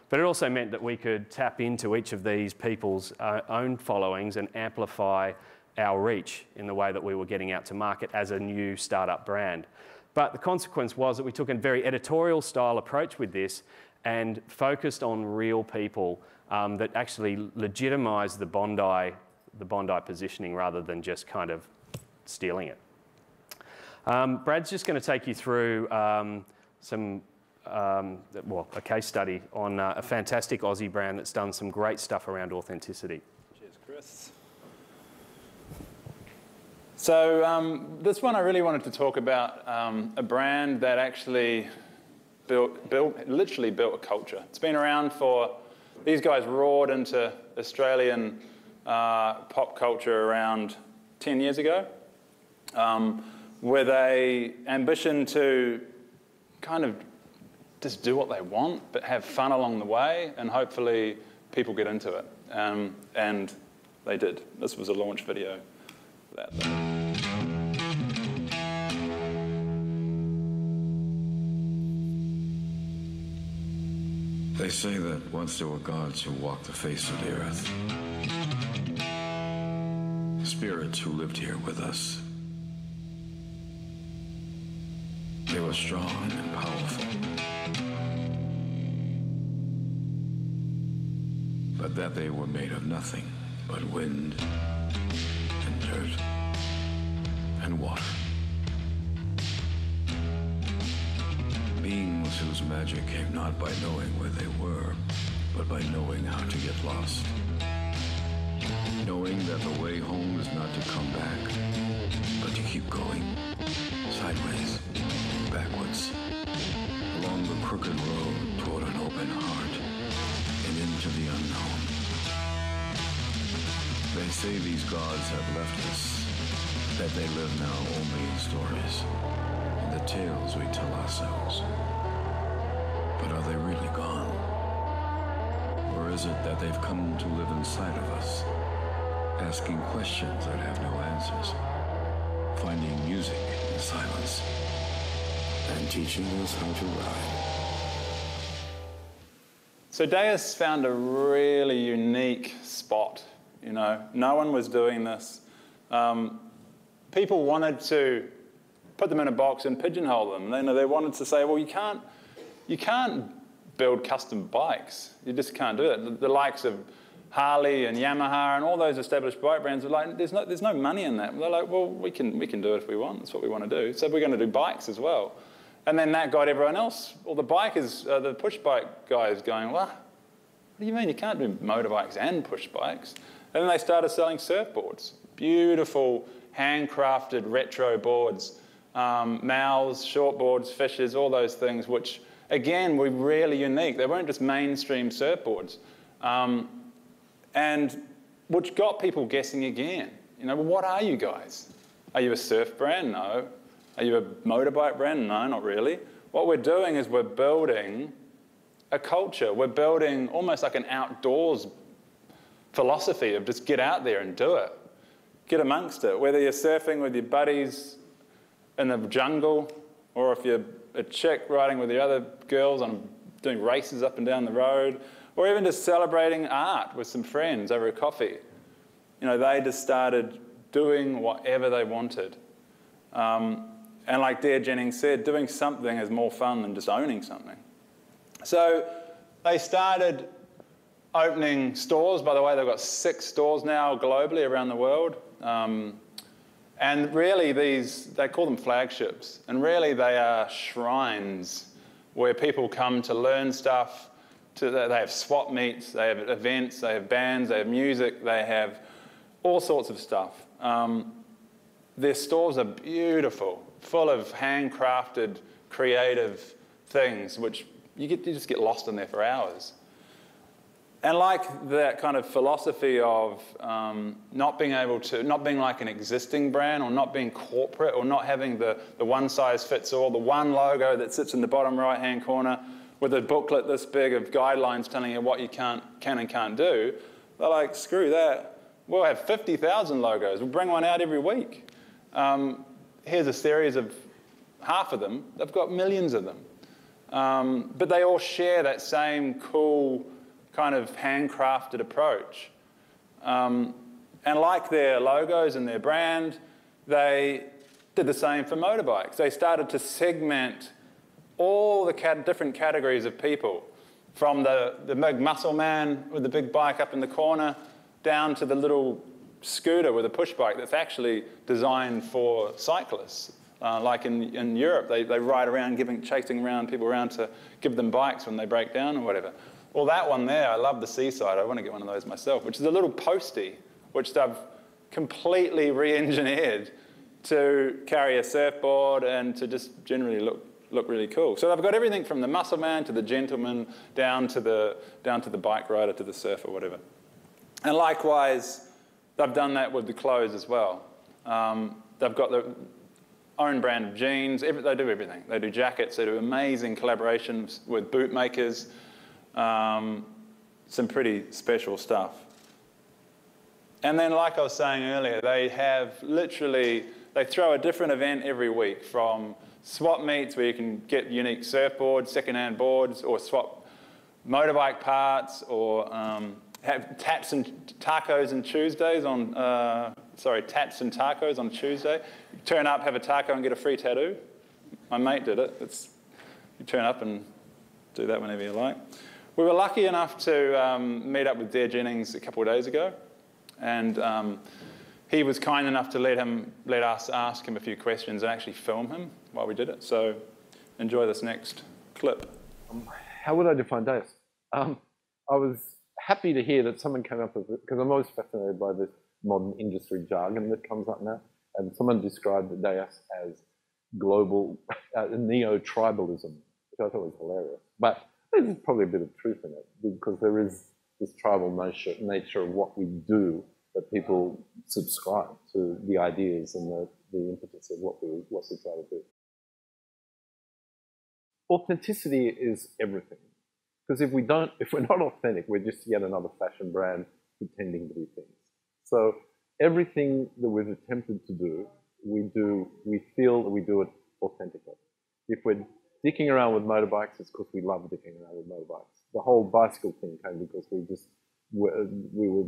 But it also meant that we could tap into each of these people's own followings and amplify our reach in the way that we were getting out to market as a new startup brand. But the consequence was that we took a very editorial style approach with this and focused on real people that actually legitimised the Bondi positioning rather than just kind of stealing it. Brad's just going to take you through a case study on a fantastic Aussie brand that's done some great stuff around authenticity. Cheers, Chris. So this one I really wanted to talk about a brand that actually literally built a culture. It's been around for, these guys roared into Australian pop culture around 10 years ago with a ambition to kind of just do what they want, but have fun along the way, and hopefully people get into it. And they did. This was a launch video. They say that once there were gods who walked the face of the earth. Spirits who lived here with us. They were strong and powerful. But that they were made of nothing but wind and dirt and water. Beings whose magic came not by knowing where they were, but by knowing how to get lost. Knowing that the way home is not to come back, but to keep going. Sideways, backwards, along the crooked road toward an open heart and into the unknown. They say these gods have left us, that they live now only in stories, in the tales we tell ourselves. But are they really gone? Or is it that they've come to live inside of us, asking questions that have no answers, finding music in silence, and teaching us how to ride? So Deus found a really unique spot. You know, no one was doing this. People wanted to put them in a box and pigeonhole them. They wanted to say, well, you can't build custom bikes. You just can't do it. The likes of Harley and Yamaha and all those established bike brands are like, there's no money in that. They're like, well, we can do it if we want. That's what we want to do. So we're going to do bikes as well. And then that got everyone else, all the bikers, the push bike guys going, well, what do you mean you can't do motorbikes and push bikes? And then they started selling surfboards, beautiful handcrafted retro boards, mouths, shortboards, fishers, all those things, which again were really unique. They weren't just mainstream surfboards. And which got people guessing again. You know, well, what are you guys? Are you a surf brand? No. Are you a motorbike brand? No, not really. What we're doing is we're building a culture. We're building almost like an outdoors philosophy of just get out there and do it. Get amongst it. Whether you're surfing with your buddies in the jungle, or if you're a chick riding with the other girls and doing races up and down the road, or even just celebrating art with some friends over a coffee. You know, they just started doing whatever they wanted. And like Dare Jennings said, doing something is more fun than just owning something. So they started opening stores. By the way, they've got 6 stores now globally around the world. And really they call them flagships. And really they are shrines where people come to learn stuff. They have swap meets, they have events, they have bands, they have music, they have all sorts of stuff. Their stores are beautiful, full of handcrafted, creative things, which you just get lost in there for hours. And like that kind of philosophy of not being like an existing brand, or not being corporate, or not having the one size fits all, the one logo that sits in the bottom right-hand corner with a booklet this big of guidelines telling you what you can and can't do, they're like, screw that. We'll have 50,000 logos. We'll bring one out every week. Here's a series of half of them. They've got millions of them. But they all share that same cool kind of handcrafted approach. And like their logos and their brand, they did the same for motorbikes. They started to segment all the different categories of people, from the big muscle man with the big bike up in the corner, down to the little scooter with a push bike that's actually designed for cyclists. Like in Europe, they ride around chasing people around to give them bikes when they break down or whatever. Well, that one there, I love the Seaside. I want to get one of those myself, which is a little postie, which they've completely re-engineered to carry a surfboard and to just generally look really cool. So they've got everything from the muscle man to the gentleman down to the bike rider to the surfer, whatever. And likewise, they've done that with the clothes as well. They've got their own brand of jeans. They do everything. They do jackets. They do amazing collaborations with boot makers. Some pretty special stuff. And then, like I was saying earlier, they throw a different event every week, from swap meets where you can get unique surfboards, second-hand boards, or swap motorbike parts, or have tats and tacos on Tuesdays tats and tacos on Tuesday. You turn up, have a taco, and get a free tattoo. My mate did it. You turn up and do that whenever you like. We were lucky enough to meet up with Dare Jennings a couple of days ago, and he was kind enough to let us ask him a few questions and actually film him while we did it. So enjoy this next clip. How would I define Deus? I was happy to hear that someone came up with it, because I'm always fascinated by this modern industry jargon that comes up now, and someone described the Deus as global neo-tribalism, which I thought was hilarious. But there's probably a bit of truth in it, because there is this tribal nature of what we do, that people subscribe to the ideas and the impetus of what we try to do. Authenticity is everything. Because if we're not authentic, we're just yet another fashion brand pretending to be things. So everything that we've attempted to do, we feel that we do it authentically. If we're dicking around with motorbikes, it's because we love dicking around with motorbikes. The whole bicycle thing came because we were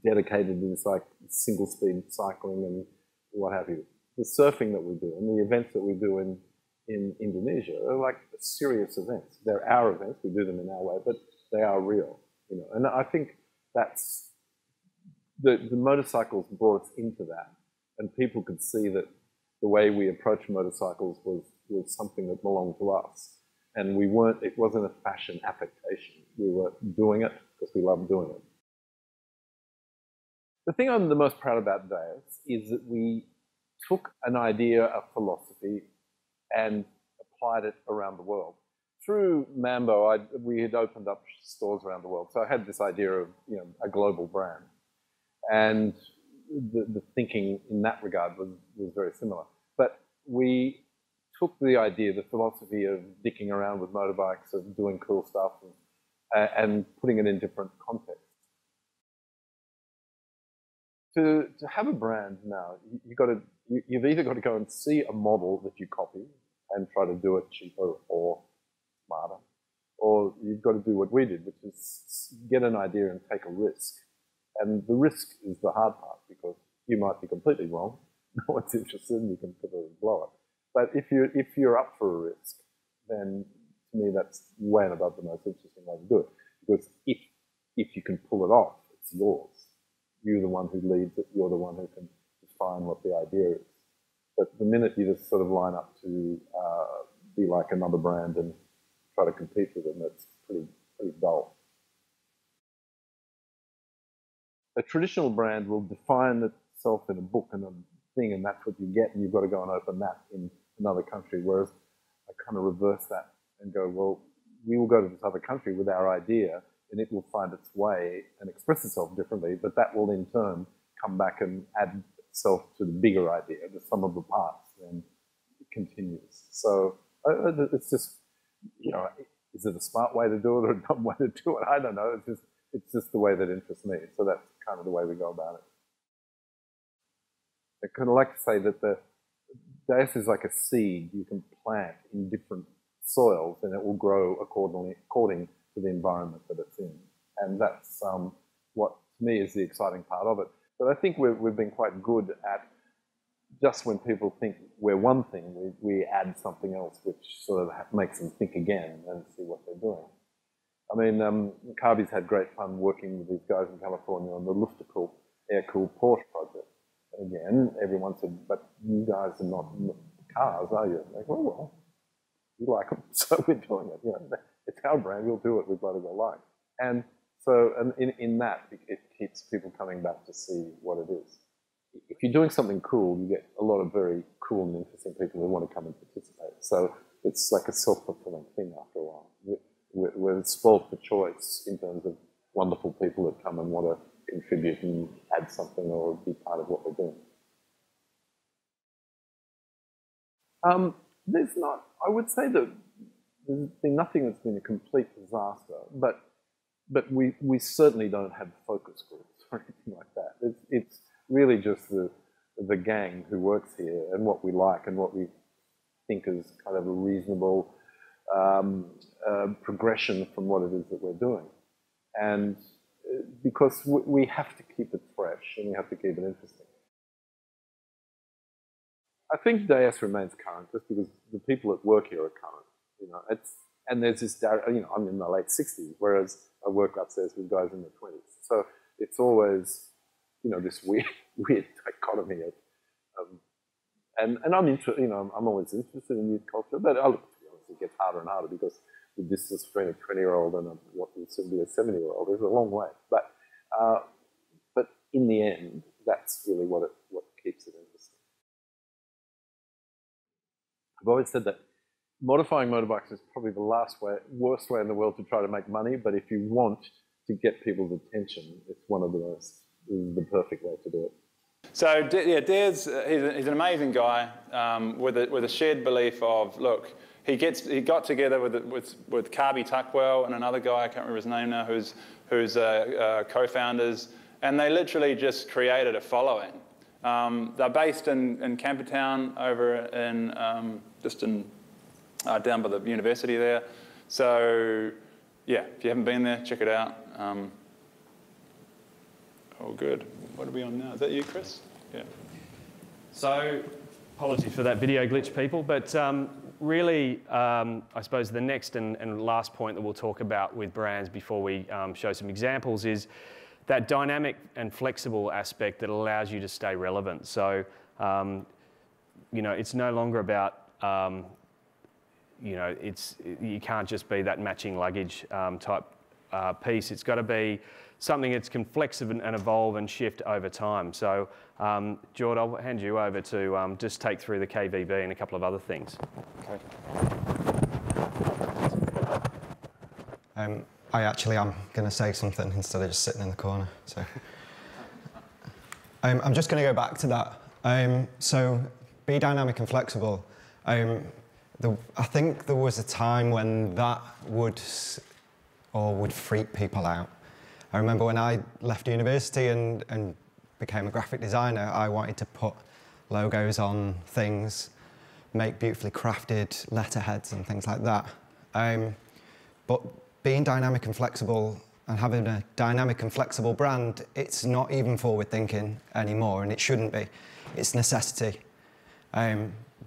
dedicated to this like single speed cycling and what have you. The surfing that we do and the events that we do in Indonesia are like serious events. They're our events, we do them in our way, but they are real, you know. And I think that's the motorcycles brought us into that, and people could see that the way we approach motorcycles was something that belonged to us, and it wasn't a fashion affectation. We were doing it because we loved doing it. The thing I'm the most proud about Deus is that we took an idea, a philosophy, and applied it around the world. Through Mambo, we had opened up stores around the world, so I had this idea of a global brand, and the thinking in that regard was very similar. But we took the idea, the philosophy of dicking around with motorbikes, of doing cool stuff, and putting it in different contexts. To have a brand now, you've either got to go and see a model that you copy and try to do it cheaper or smarter, or you've got to do what we did, which is get an idea and take a risk. And the risk is the hard part, because you might be completely wrong. No one's interested, and you can completely blow it. But if you're up for a risk, then to me that's way and above the most interesting way to do it. Because if you can pull it off, it's yours. You're the one who leads it. You're the one who can define what the idea is. But the minute you just sort of line up to be like another brand and try to compete with them, that's pretty dull. A traditional brand will define itself in a book and a thing, and that's what you get, and you've got to go and open that in another country. Whereas I kind of reverse that and go, well, we will go to this other country with our idea, and it will find its way and express itself differently, but that will in turn come back and add itself to the bigger idea, the sum of the parts, and it continues. So it's just, you know, is it a smart way to do it or a dumb way to do it? I don't know. It's just the way that interests me. So that's kind of the way we go about it. I kind of like to say that the Deus is like a seed you can plant in different soils, and it will grow according to the environment that it's in. And that's what, to me, is the exciting part of it. But I think we've been quite good at, just when people think we're one thing, we add something else which sort of makes them think again and see what they're doing. I mean, Carby's had great fun working with these guys in California on the Luftercool air-cooled Porsche project. And again, everyone said, but you guys are not cars, are you? Like, well, we like them, so we're doing it. You know, it's our brand, we'll do it, we've got to go like. And so in that, it keeps people coming back to see what it is. If you're doing something cool, you get a lot of very cool and interesting people who want to come and participate. So it's like a self-fulfilling thing after a while. We're spoiled for choice in terms of wonderful people that come and want to contribute and add something or be part of what we're doing. There's not, I would say that there's been nothing that's been a complete disaster, but we certainly don't have focus groups or anything like that. It's really just the gang who works here and what we like and what we think is kind of a reasonable progression from what it is that we're doing. And because we have to keep it fresh and we have to keep it interesting. I think Deus remains current just because the people that work here are current. You know, and there's this, you know, I'm in my late 60s, whereas I work upstairs with guys in their 20s. So it's always, you know, this weird dichotomy of, and I'm interested, you know, I'm always interested in youth culture, but to be honest, it gets harder and harder because the distance between a 20-year-old and what will soon be a 70-year-old is a long way. But in the end, that's really what keeps it interesting. I've always said that modifying motorbikes is probably the worst way in the world to try to make money, but if you want to get people's attention, it's the perfect way to do it. So yeah, Des, he's an amazing guy with a shared belief of, look, he got together with Carby Tuckwell and another guy, I can't remember his name now, who's co-founders, and they literally just created a following. They're based in Campertown over in down by the university there. So yeah, if you haven't been there, check it out. Oh, good. What are we on now? Is that you, Chris? Yeah. So, apologies for that video glitch, people, but really, I suppose the next and last point that we'll talk about with brands before we show some examples is that dynamic and flexible aspect that allows you to stay relevant. So, you know, it's no longer about, you know, you can't just be that matching luggage type piece. It's got to be something that can flex and evolve and shift over time. So, Jord, I'll hand you over to just take through the KVB and a couple of other things. Okay. I'm going to say something instead of just sitting in the corner. So, I'm just going to go back to that. So, be dynamic and flexible. I think there was a time when that would freak people out. I remember when I left university and became a graphic designer, I wanted to put logos on things, make beautifully crafted letterheads and things like that. But being dynamic and flexible and having a dynamic and flexible brand, it's not even forward thinking anymore, and it shouldn't be. It's necessity.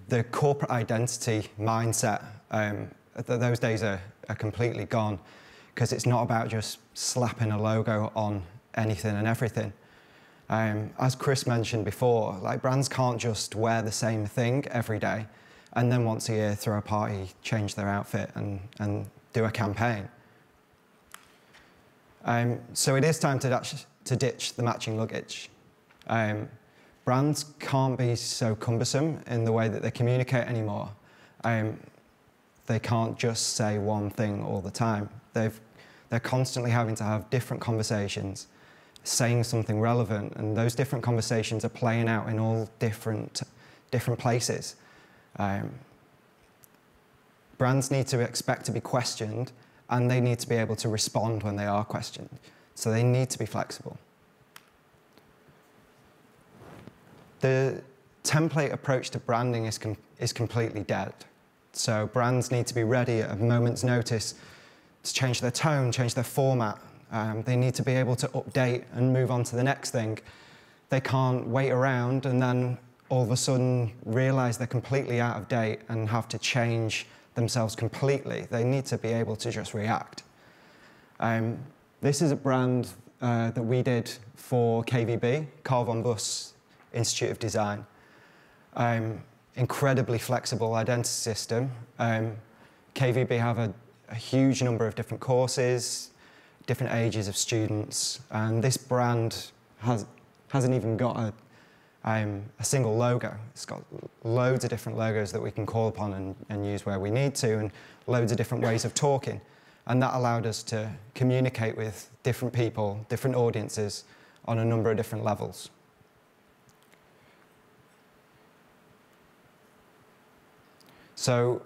the corporate identity mindset, those days are completely gone, because it's not about just slapping a logo on anything and everything. As Chris mentioned before, like, brands can't just wear the same thing every day and then once a year throw a party, change their outfit and do a campaign. So it is time to ditch the matching luggage. Brands can't be so cumbersome in the way that they communicate anymore. They can't just say one thing all the time. They're constantly having to have different conversations, saying something relevant, and those different conversations are playing out in all different places. Brands need to expect to be questioned, and they need to be able to respond when they are questioned. So they need to be flexible. The template approach to branding is completely dead. So brands need to be ready at a moment's notice to change their tone, change their format. They need to be able to update and move on to the next thing. They can't wait around and then all of a sudden realize they're completely out of date and have to change themselves completely. They need to be able to just react. This is a brand that we did for KVB, Carl von Buss Institute of Design. Incredibly flexible identity system. KVB have a huge number of different courses, different ages of students, and this brand hasn't even got a single logo. It's got loads of different logos that we can call upon and use where we need to, and loads of different ways of talking. And that allowed us to communicate with different people, different audiences, on a number of different levels. So,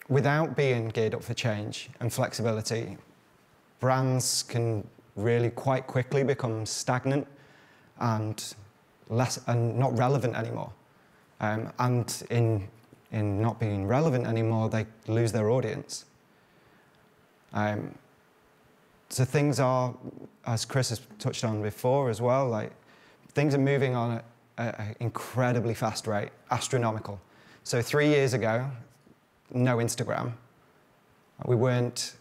without being geared up for change and flexibility, brands can really quite quickly become stagnant and not relevant anymore. And in not being relevant anymore, they lose their audience. So things are, as Chris has touched on before as well, like, things are moving on at an incredibly fast rate, astronomical. So 3 years ago, no Instagram. We weren't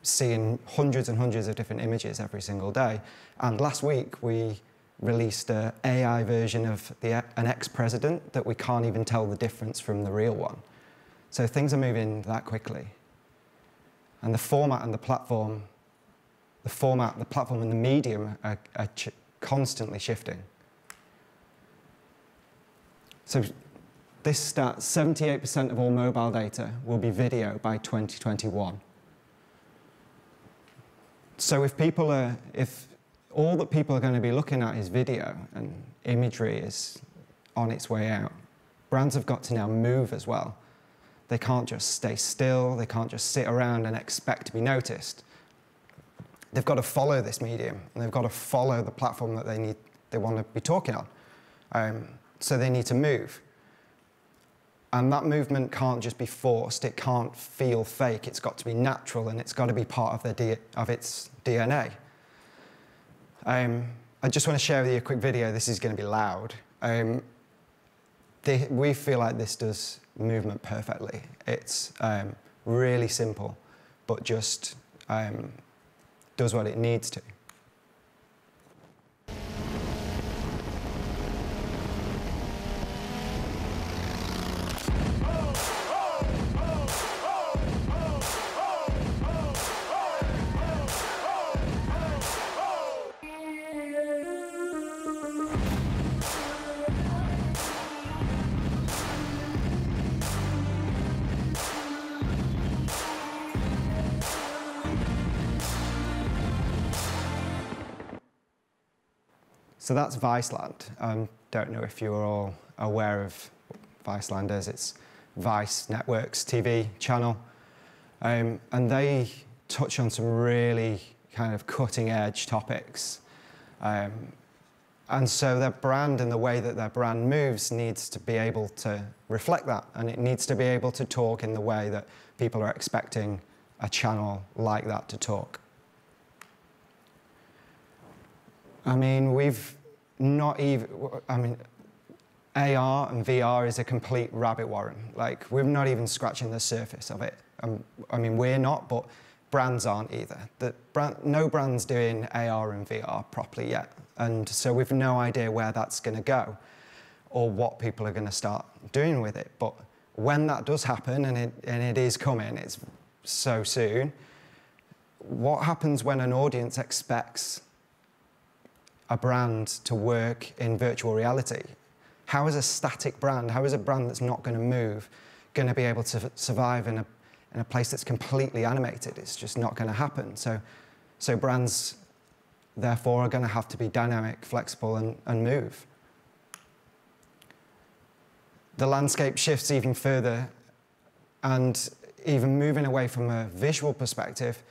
seeing hundreds and hundreds of different images every single day. And last week, we released an AI version of an ex-president that we can't even tell the difference from the real one. So things are moving that quickly. And the format and the platform, and the medium are constantly shifting. So this stat, 78% of all mobile data will be video by 2021. So if all that people are going to be looking at is video and imagery is on its way out, brands have got to now move as well. They can't just stay still, they can't just sit around and expect to be noticed. They've got to follow this medium, and they've got to follow the platform that they want to be talking on. So they need to move. And that movement can't just be forced, it can't feel fake, it's got to be natural, and it's got to be part of its DNA. I just want to share with you a quick video. This is going to be loud. We feel like this does movement perfectly. It's really simple, but just does what it needs to. So that's Viceland. Don't know if you're all aware of what Viceland is. It's Vice Network's TV channel. And they touch on some really kind of cutting-edge topics. And so their brand and the way that their brand moves needs to be able to reflect that, and it needs to be able to talk in the way that people are expecting a channel like that to talk. I mean, AR and VR is a complete rabbit warren. Like, we're not even scratching the surface of it. I mean, we're not, but brands aren't either. No brand's doing AR and VR properly yet. And so we've no idea where that's going to go or what people are going to start doing with it. But when that does happen, and it is coming, it's so soon, what happens when an audience expects a brand to work in virtual reality? How is a static brand, how is a brand that's not going to move, going to be able to survive in a place that's completely animated? It's just not going to happen. So brands, therefore, are going to have to be dynamic, flexible, and move. The landscape shifts even further, and even moving away from a visual perspective,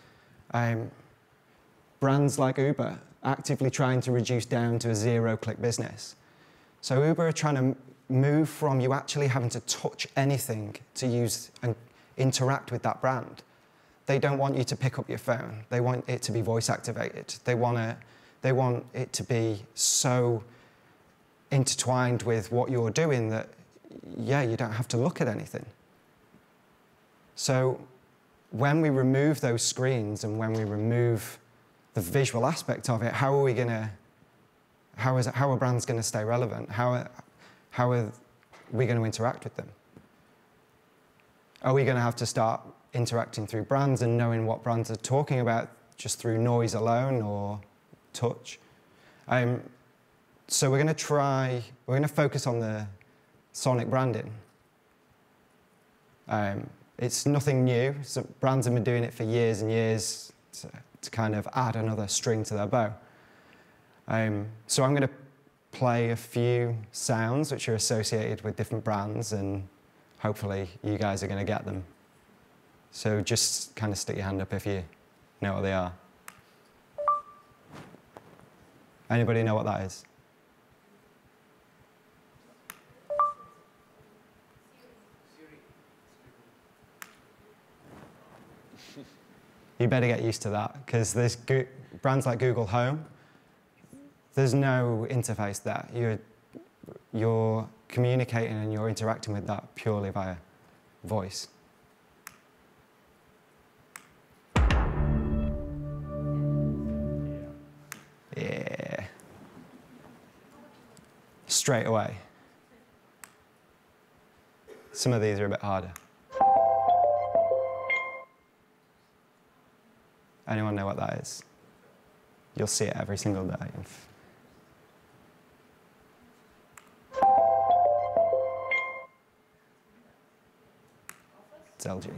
brands like Uber actively trying to reduce down to a zero-click business. So Uber are trying to move from you actually having to touch anything to use and interact with that brand. They don't want you to pick up your phone. They want it to be voice activated. They want it to be so intertwined with what you're doing that, yeah, you don't have to look at anything. So when we remove those screens and when we remove the visual aspect of it, how are brands going to stay relevant? How are we going to interact with them? Are we going to have to start interacting through brands and knowing what brands are talking about just through noise alone or touch? So we're going to focus on the sonic branding. It's nothing new. So brands have been doing it for years and years to kind of add another string to their bow. So I'm going to play a few sounds which are associated with different brands, and hopefully you guys are going to get them. So just kind of stick your hand up if you know what they are. Anybody know what that is? You better get used to that, because there's brands like Google Home, there's no interface there. You're communicating and you're interacting with that purely via voice. Yeah. Straight away. Some of these are a bit harder. Anyone know what that is? You'll see it every single day. It's LG.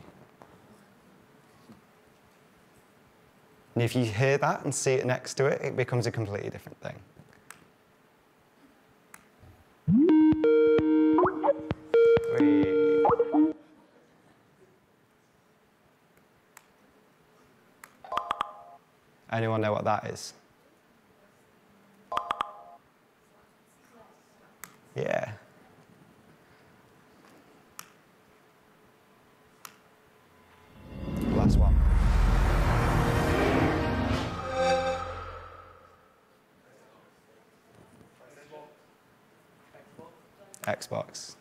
And if you hear that and see it next to it, it becomes a completely different thing. Anyone know what that is? Yeah. Last one. Xbox.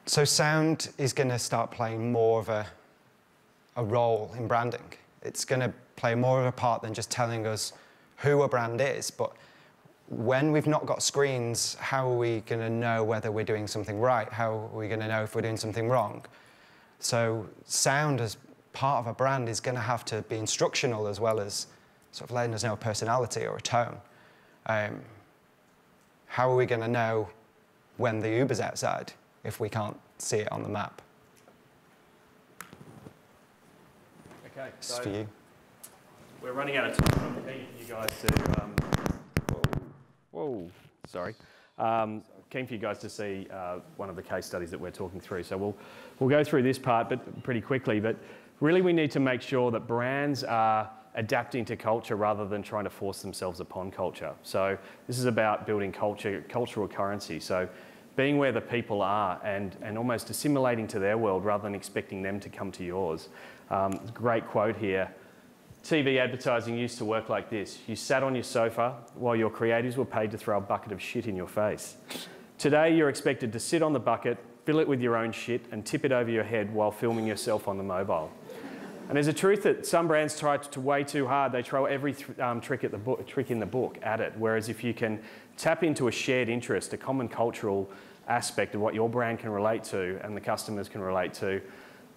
So sound is going to start playing more of a role in branding. It's going to play more of a part than just telling us who a brand is. But when we've not got screens, how are we going to know whether we're doing something right? How are we going to know if we're doing something wrong? So sound as part of a brand is going to have to be instructional as well as sort of letting us know a personality or a tone. How are we going to know when the Uber's outside if we can't see it on the map? Okay, this is for you. We're running out of time. I'm keen for you guys to keen for you guys to see one of the case studies that we're talking through. So we'll go through this part, but pretty quickly. But really, we need to make sure that brands are adapting to culture rather than trying to force themselves upon culture. So this is about building culture, cultural currency. So being where the people are and almost assimilating to their world rather than expecting them to come to yours. Great quote here. TV advertising used to work like this. You sat on your sofa while your creatives were paid to throw a bucket of shit in your face. Today, you're expected to sit on the bucket, fill it with your own shit, and tip it over your head while filming yourself on the mobile. And there's a truth that some brands try to way too hard. They throw every trick in the book at it. Whereas if you can tap into a shared interest, a common cultural aspect of what your brand can relate to and the customers can relate to,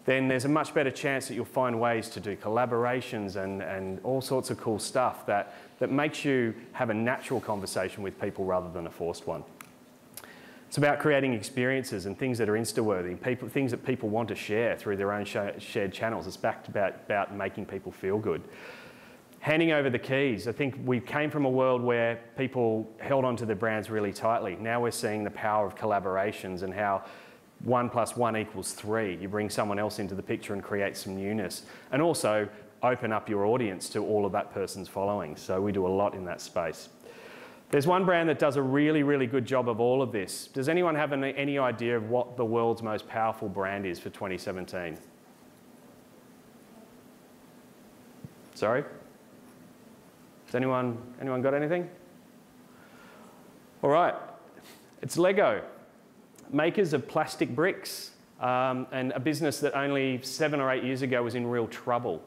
then there's a much better chance that you'll find ways to do collaborations and all sorts of cool stuff that makes you have a natural conversation with people rather than a forced one. It's about creating experiences and things that are Insta-worthy, things that people want to share through their own shared channels. It's about making people feel good. Handing over the keys. I think we came from a world where people held onto their brands really tightly. Now we're seeing the power of collaborations and how 1 + 1 = 3. You bring someone else into the picture and create some newness. And also open up your audience to all of that person's following. So we do a lot in that space. There's one brand that does a really, really good job of all of this. Does anyone have any idea of what the world's most powerful brand is for 2017? Sorry? Has anyone got anything? All right, it's Lego. Makers of plastic bricks, and a business that only 7 or 8 years ago was in real trouble.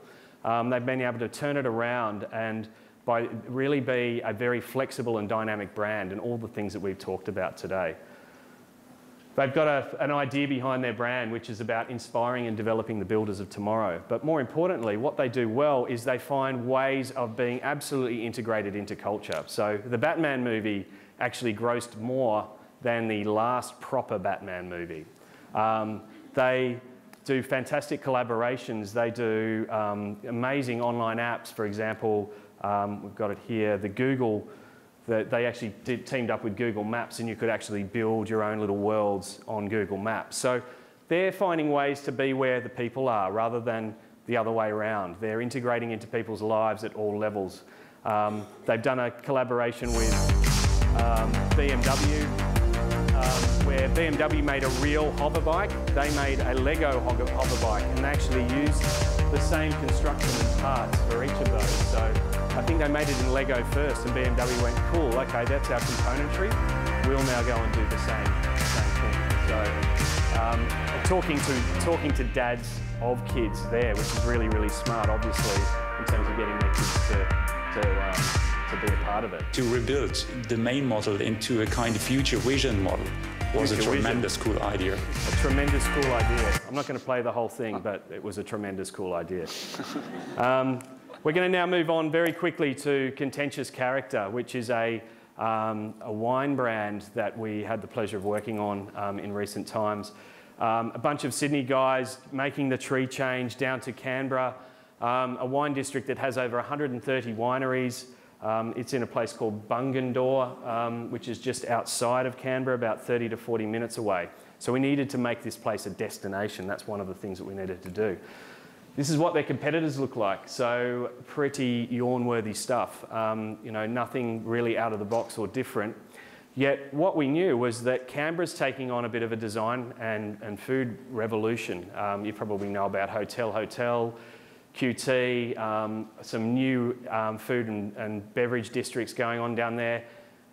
They've been able to turn it around and by really be a very flexible and dynamic brand and all the things that we've talked about today. They've got an idea behind their brand which is about inspiring and developing the builders of tomorrow. But more importantly, what they do well is they find ways of being absolutely integrated into culture. So the Batman movie actually grossed more than the last proper Batman movie. They do fantastic collaborations. They do amazing online apps. For example, we've got it here, the Google, they actually teamed up with Google Maps and you could actually build your own little worlds on Google Maps. So they're finding ways to be where the people are rather than the other way around. They're integrating into people's lives at all levels. They've done a collaboration with BMW, where BMW made a real hover bike. They made a Lego hover bike and they actually used the same construction and parts for each of those. So I think they made it in Lego first and BMW went, cool, okay, that's our componentry. We'll now go and do the same thing. So talking to dads of kids there, which is really, really smart, obviously, in terms of getting their kids to be a part of it. To rebuild the main model into a kind of future vision model was a tremendous cool idea. A tremendous cool idea. I'm not going to play the whole thing, but it was a tremendous cool idea. We're going to now move on very quickly to Contentious Character, which is a wine brand that we had the pleasure of working on in recent times. A bunch of Sydney guys making the tree change down to Canberra, a wine district that has over 130 wineries. It's in a place called Bungendore, which is just outside of Canberra, about 30 to 40 minutes away. So we needed to make this place a destination. That's one of the things that we needed to do. This is what their competitors look like. So pretty yawn-worthy stuff. You know, nothing really out of the box or different. Yet what we knew was that Canberra's taking on a bit of a design and food revolution. You probably know about Hotel, QT, some new food and beverage districts going on down there.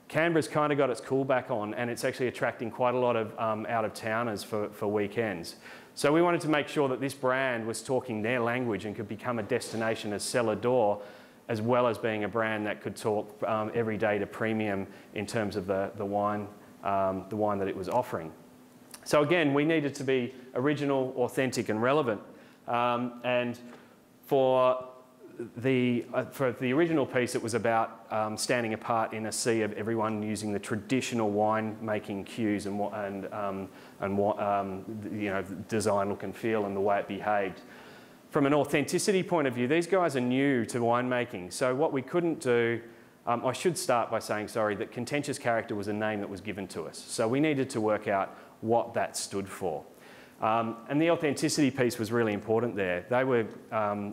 Canberra's kind of got its cool back on and it's actually attracting quite a lot of out-of-towners for weekends. So we wanted to make sure that this brand was talking their language and could become a destination as cellar door, as well as being a brand that could talk every day to premium in terms of the wine that it was offering. So again, we needed to be original, authentic and relevant. And for the original piece, it was about standing apart in a sea of everyone using the traditional wine-making cues and you know, design, look and feel and the way it behaved. From an authenticity point of view, these guys are new to winemaking. So what we couldn't do, I should start by saying, sorry, that Contentious Character was a name that was given to us. So we needed to work out what that stood for. And the authenticity piece was really important there. They were,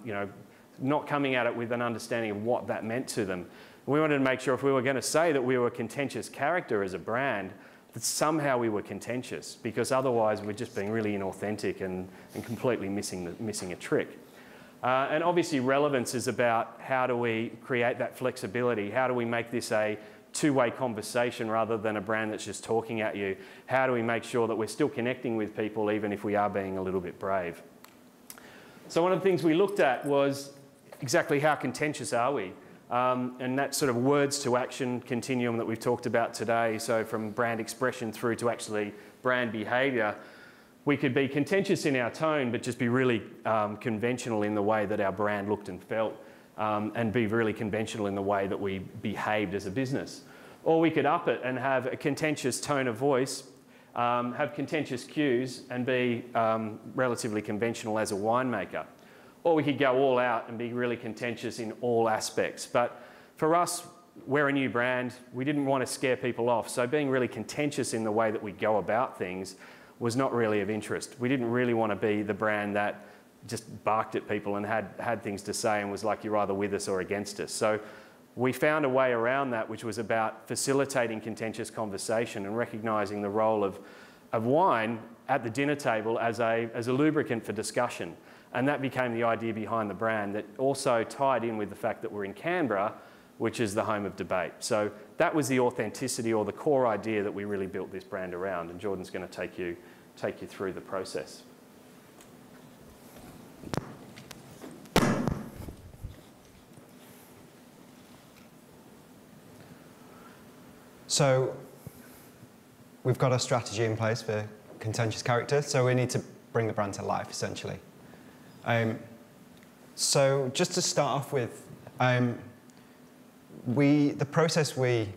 you know, not coming at it with an understanding of what that meant to them. We wanted to make sure if we were going to say that we were a contentious character as a brand, that somehow we were contentious, because otherwise we're just being really inauthentic and completely missing a trick. And obviously relevance is about how do we create that flexibility? How do we make this a two-way conversation rather than a brand that's just talking at you? How do we make sure that we're still connecting with people even if we are being a little bit brave? So one of the things we looked at was exactly how contentious are we? And that sort of words to action continuum that we've talked about today, so from brand expression through to actually brand behaviour, we could be contentious in our tone but just be really conventional in the way that our brand looked and felt, and be really conventional in the way that we behaved as a business. Or we could up it and have a contentious tone of voice, have contentious cues and be relatively conventional as a winemaker. Or we could go all out and be really contentious in all aspects. But for us, we're a new brand. We didn't want to scare people off. So being really contentious in the way that we go about things was not really of interest. We didn't really want to be the brand that just barked at people and had things to say and was like, you're either with us or against us. So we found a way around that, which was about facilitating contentious conversation and recognising the role of wine at the dinner table as a lubricant for discussion. And that became the idea behind the brand that also tied in with the fact that we're in Canberra, which is the home of debate. So that was the authenticity or the core idea that we really built this brand around. And Jordan's going to take you through the process. So we've got a strategy in place for contentious character, so we need to bring the brand to life, essentially. So just to start off with, the process we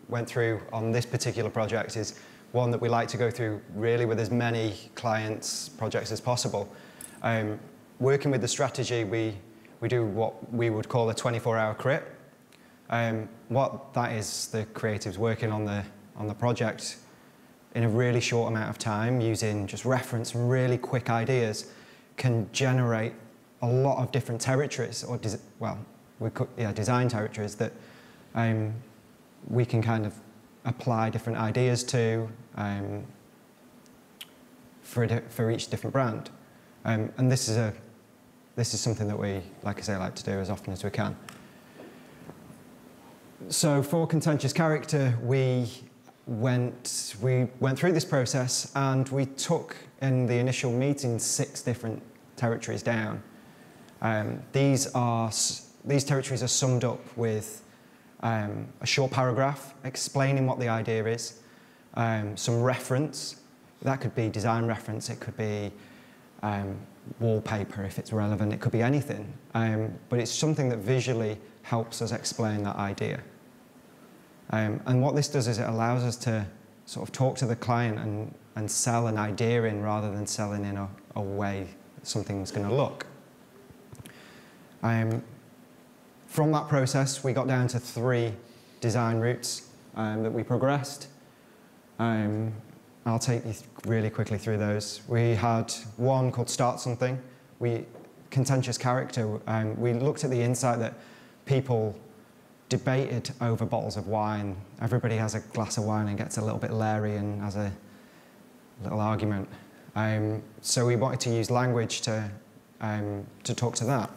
went through on this particular project is one that we like to go through really with as many clients' projects as possible. Working with the strategy, we do what we would call a 24-hour crit. What that is, the creatives working on the project in a really short amount of time, using just reference and really quick ideas, can generate a lot of different territories, or design territories that we can kind of apply different ideas to for each different brand. And this is something that we, like I say, like to do as often as we can. So for contentious character, we went through this process and we took in the initial meeting 6 different territories down. These territories are summed up with a short paragraph explaining what the idea is, some reference. That could be design reference, it could be wallpaper if it's relevant, it could be anything. But it's something that visually helps us explain that idea. And what this does is it allows us to sort of talk to the client and sell an idea in rather than selling in a way something's going to look. From that process, we got down to 3 design routes that we progressed. I'll take you really quickly through those. We had one called Start Something. Contentious character, we looked at the insight that people debated over bottles of wine. Everybody has a glass of wine and gets a little bit leery and has a little argument. So we wanted to use language to talk to that.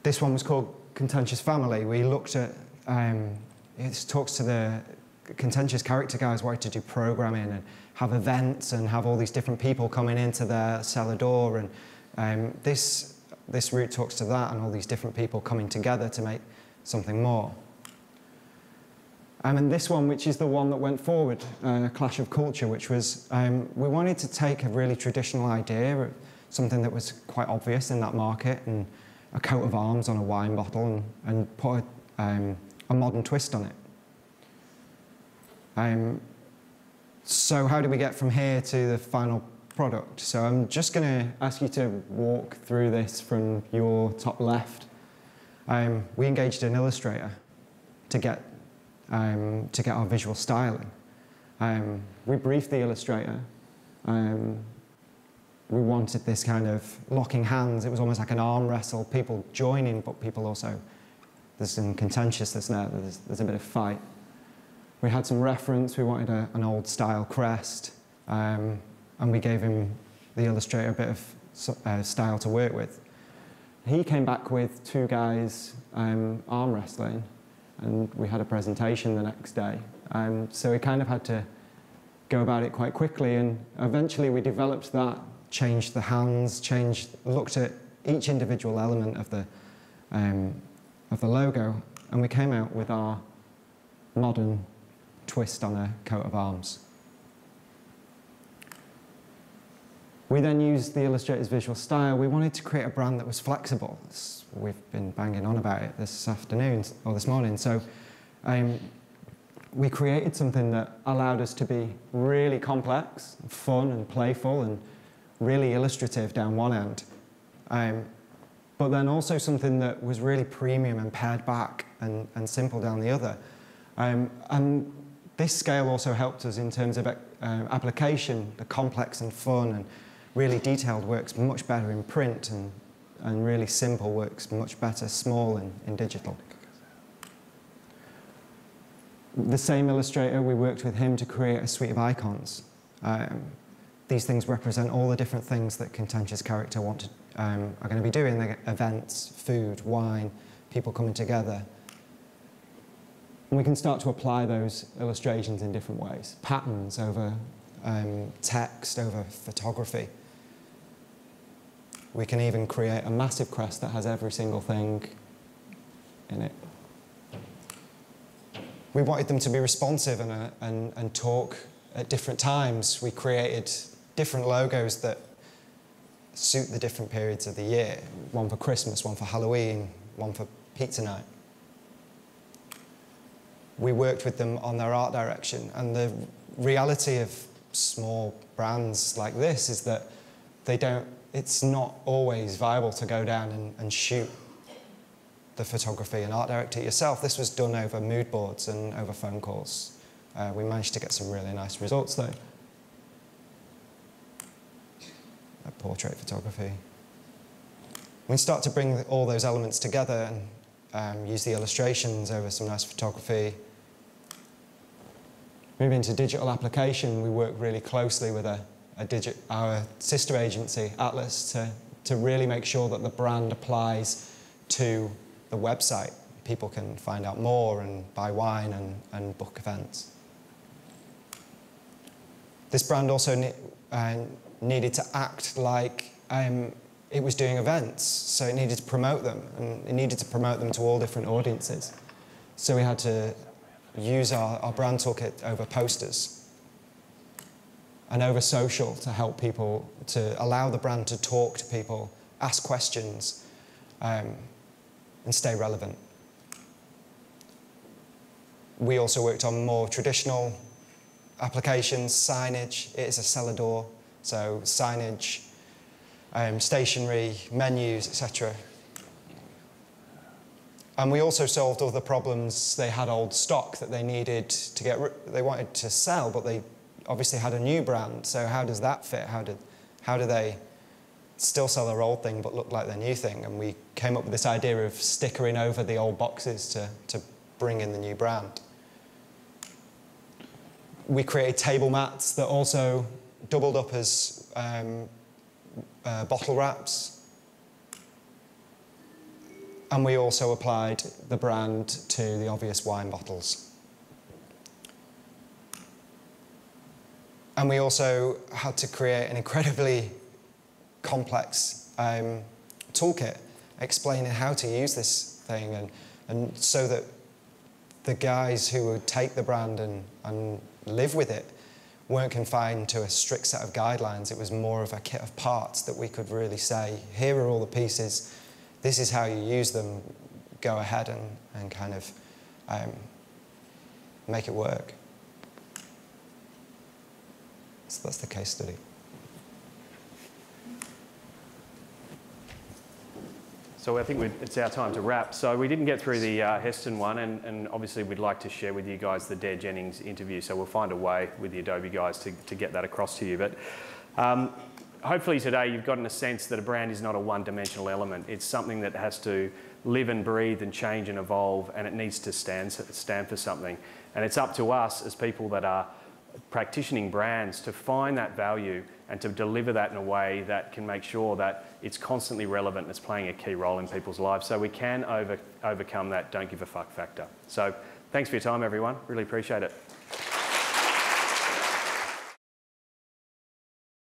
This one was called Contentious Family. We looked at, it talks to the contentious character guys wanted to do programming and have events and have all these different people coming into their cellar door, and this route talks to that and all these different people coming together to make something more. And this one, which is the one that went forward, Clash of Culture, which was, we wanted to take a really traditional idea, something that was quite obvious in that market, and a coat of arms on a wine bottle, and put a modern twist on it. So how do we get from here to the final product? So I'm just going to ask you to walk through this from your top left. We engaged an illustrator to get our visual styling. We briefed the illustrator. We wanted this kind of locking hands. It was almost like an arm wrestle, people joining, but people also, there's some contentiousness there, there's a bit of fight. We had some reference, we wanted an old style crest, and we gave the illustrator a bit of style to work with. he came back with 2 guys arm wrestling, and we had a presentation the next day. So we kind of had to go about it quite quickly, and eventually we developed that, changed the hands, looked at each individual element of the logo, and we came out with our modern twist on a coat of arms. We then used the illustrator's visual style. We wanted to create a brand that was flexible. We've been banging on about it this afternoon, or this morning. So we created something that allowed us to be really complex, fun and playful, and really illustrative down one end. But then also something that was really premium and pared back and simple down the other. And this scale also helped us in terms of application. The complex and fun and really detailed works much better in print, and really simple works much better small in digital. The same illustrator, we worked with him to create a suite of icons. These things represent all the different things that Contentious Character are going to be doing. They get events, food, wine, people coming together. And we can start to apply those illustrations in different ways. Patterns over text, over photography. We can even create a massive crest that has every single thing in it. We wanted them to be responsive and talk at different times. We created different logos that suit the different periods of the year. One for Christmas, one for Halloween, one for pizza night. We worked with them on their art direction, and the reality of small brands like this is that it's not always viable to go down and shoot the photography and art direct it yourself. This was done over mood boards and over phone calls. We managed to get some really nice results though. Portrait photography. We start to bring all those elements together and use the illustrations over some nice photography. Moving into digital application, we work really closely with our sister agency, Atlas, to really make sure that the brand applies to the website. People can find out more and buy wine and book events. This brand also needed to act like it was doing events, so it needed to promote them, and it needed to promote them to all different audiences. So we had to use our brand toolkit over posters and over social to help people, to allow the brand to talk to people, ask questions, and stay relevant. We also worked on more traditional applications, signage. It is a cellar door, so signage, stationery, menus, etc. And we also solved all the problems. They had old stock that they needed to they wanted to sell, but they obviously had a new brand. So how does that fit? How do they still sell their old thing but look like their new thing? And we came up with this idea of stickering over the old boxes to bring in the new brand. We created table mats that also doubled up as bottle wraps. And we also applied the brand to the obvious wine bottles. And we also had to create an incredibly complex toolkit explaining how to use this thing, and so that the guys who would take the brand and live with it weren't confined to a strict set of guidelines. It was more of a kit of parts that we could really say, here are all the pieces, this is how you use them, go ahead and kind of make it work. So that's the case study. So I think it's our time to wrap. So we didn't get through the Heston one, and obviously we'd like to share with you guys the Dare Jennings interview, so we'll find a way with the Adobe guys to get that across to you. But hopefully today you've gotten a sense that a brand is not a one-dimensional element. It's something that has to live and breathe and change and evolve, and it needs to stand for something. And it's up to us as people that are practicing brands to find that value and to deliver that in a way that can make sure that it's constantly relevant and it's playing a key role in people's lives, so we can overcome that don't give a fuck factor. So thanks for your time, everyone. Really appreciate it.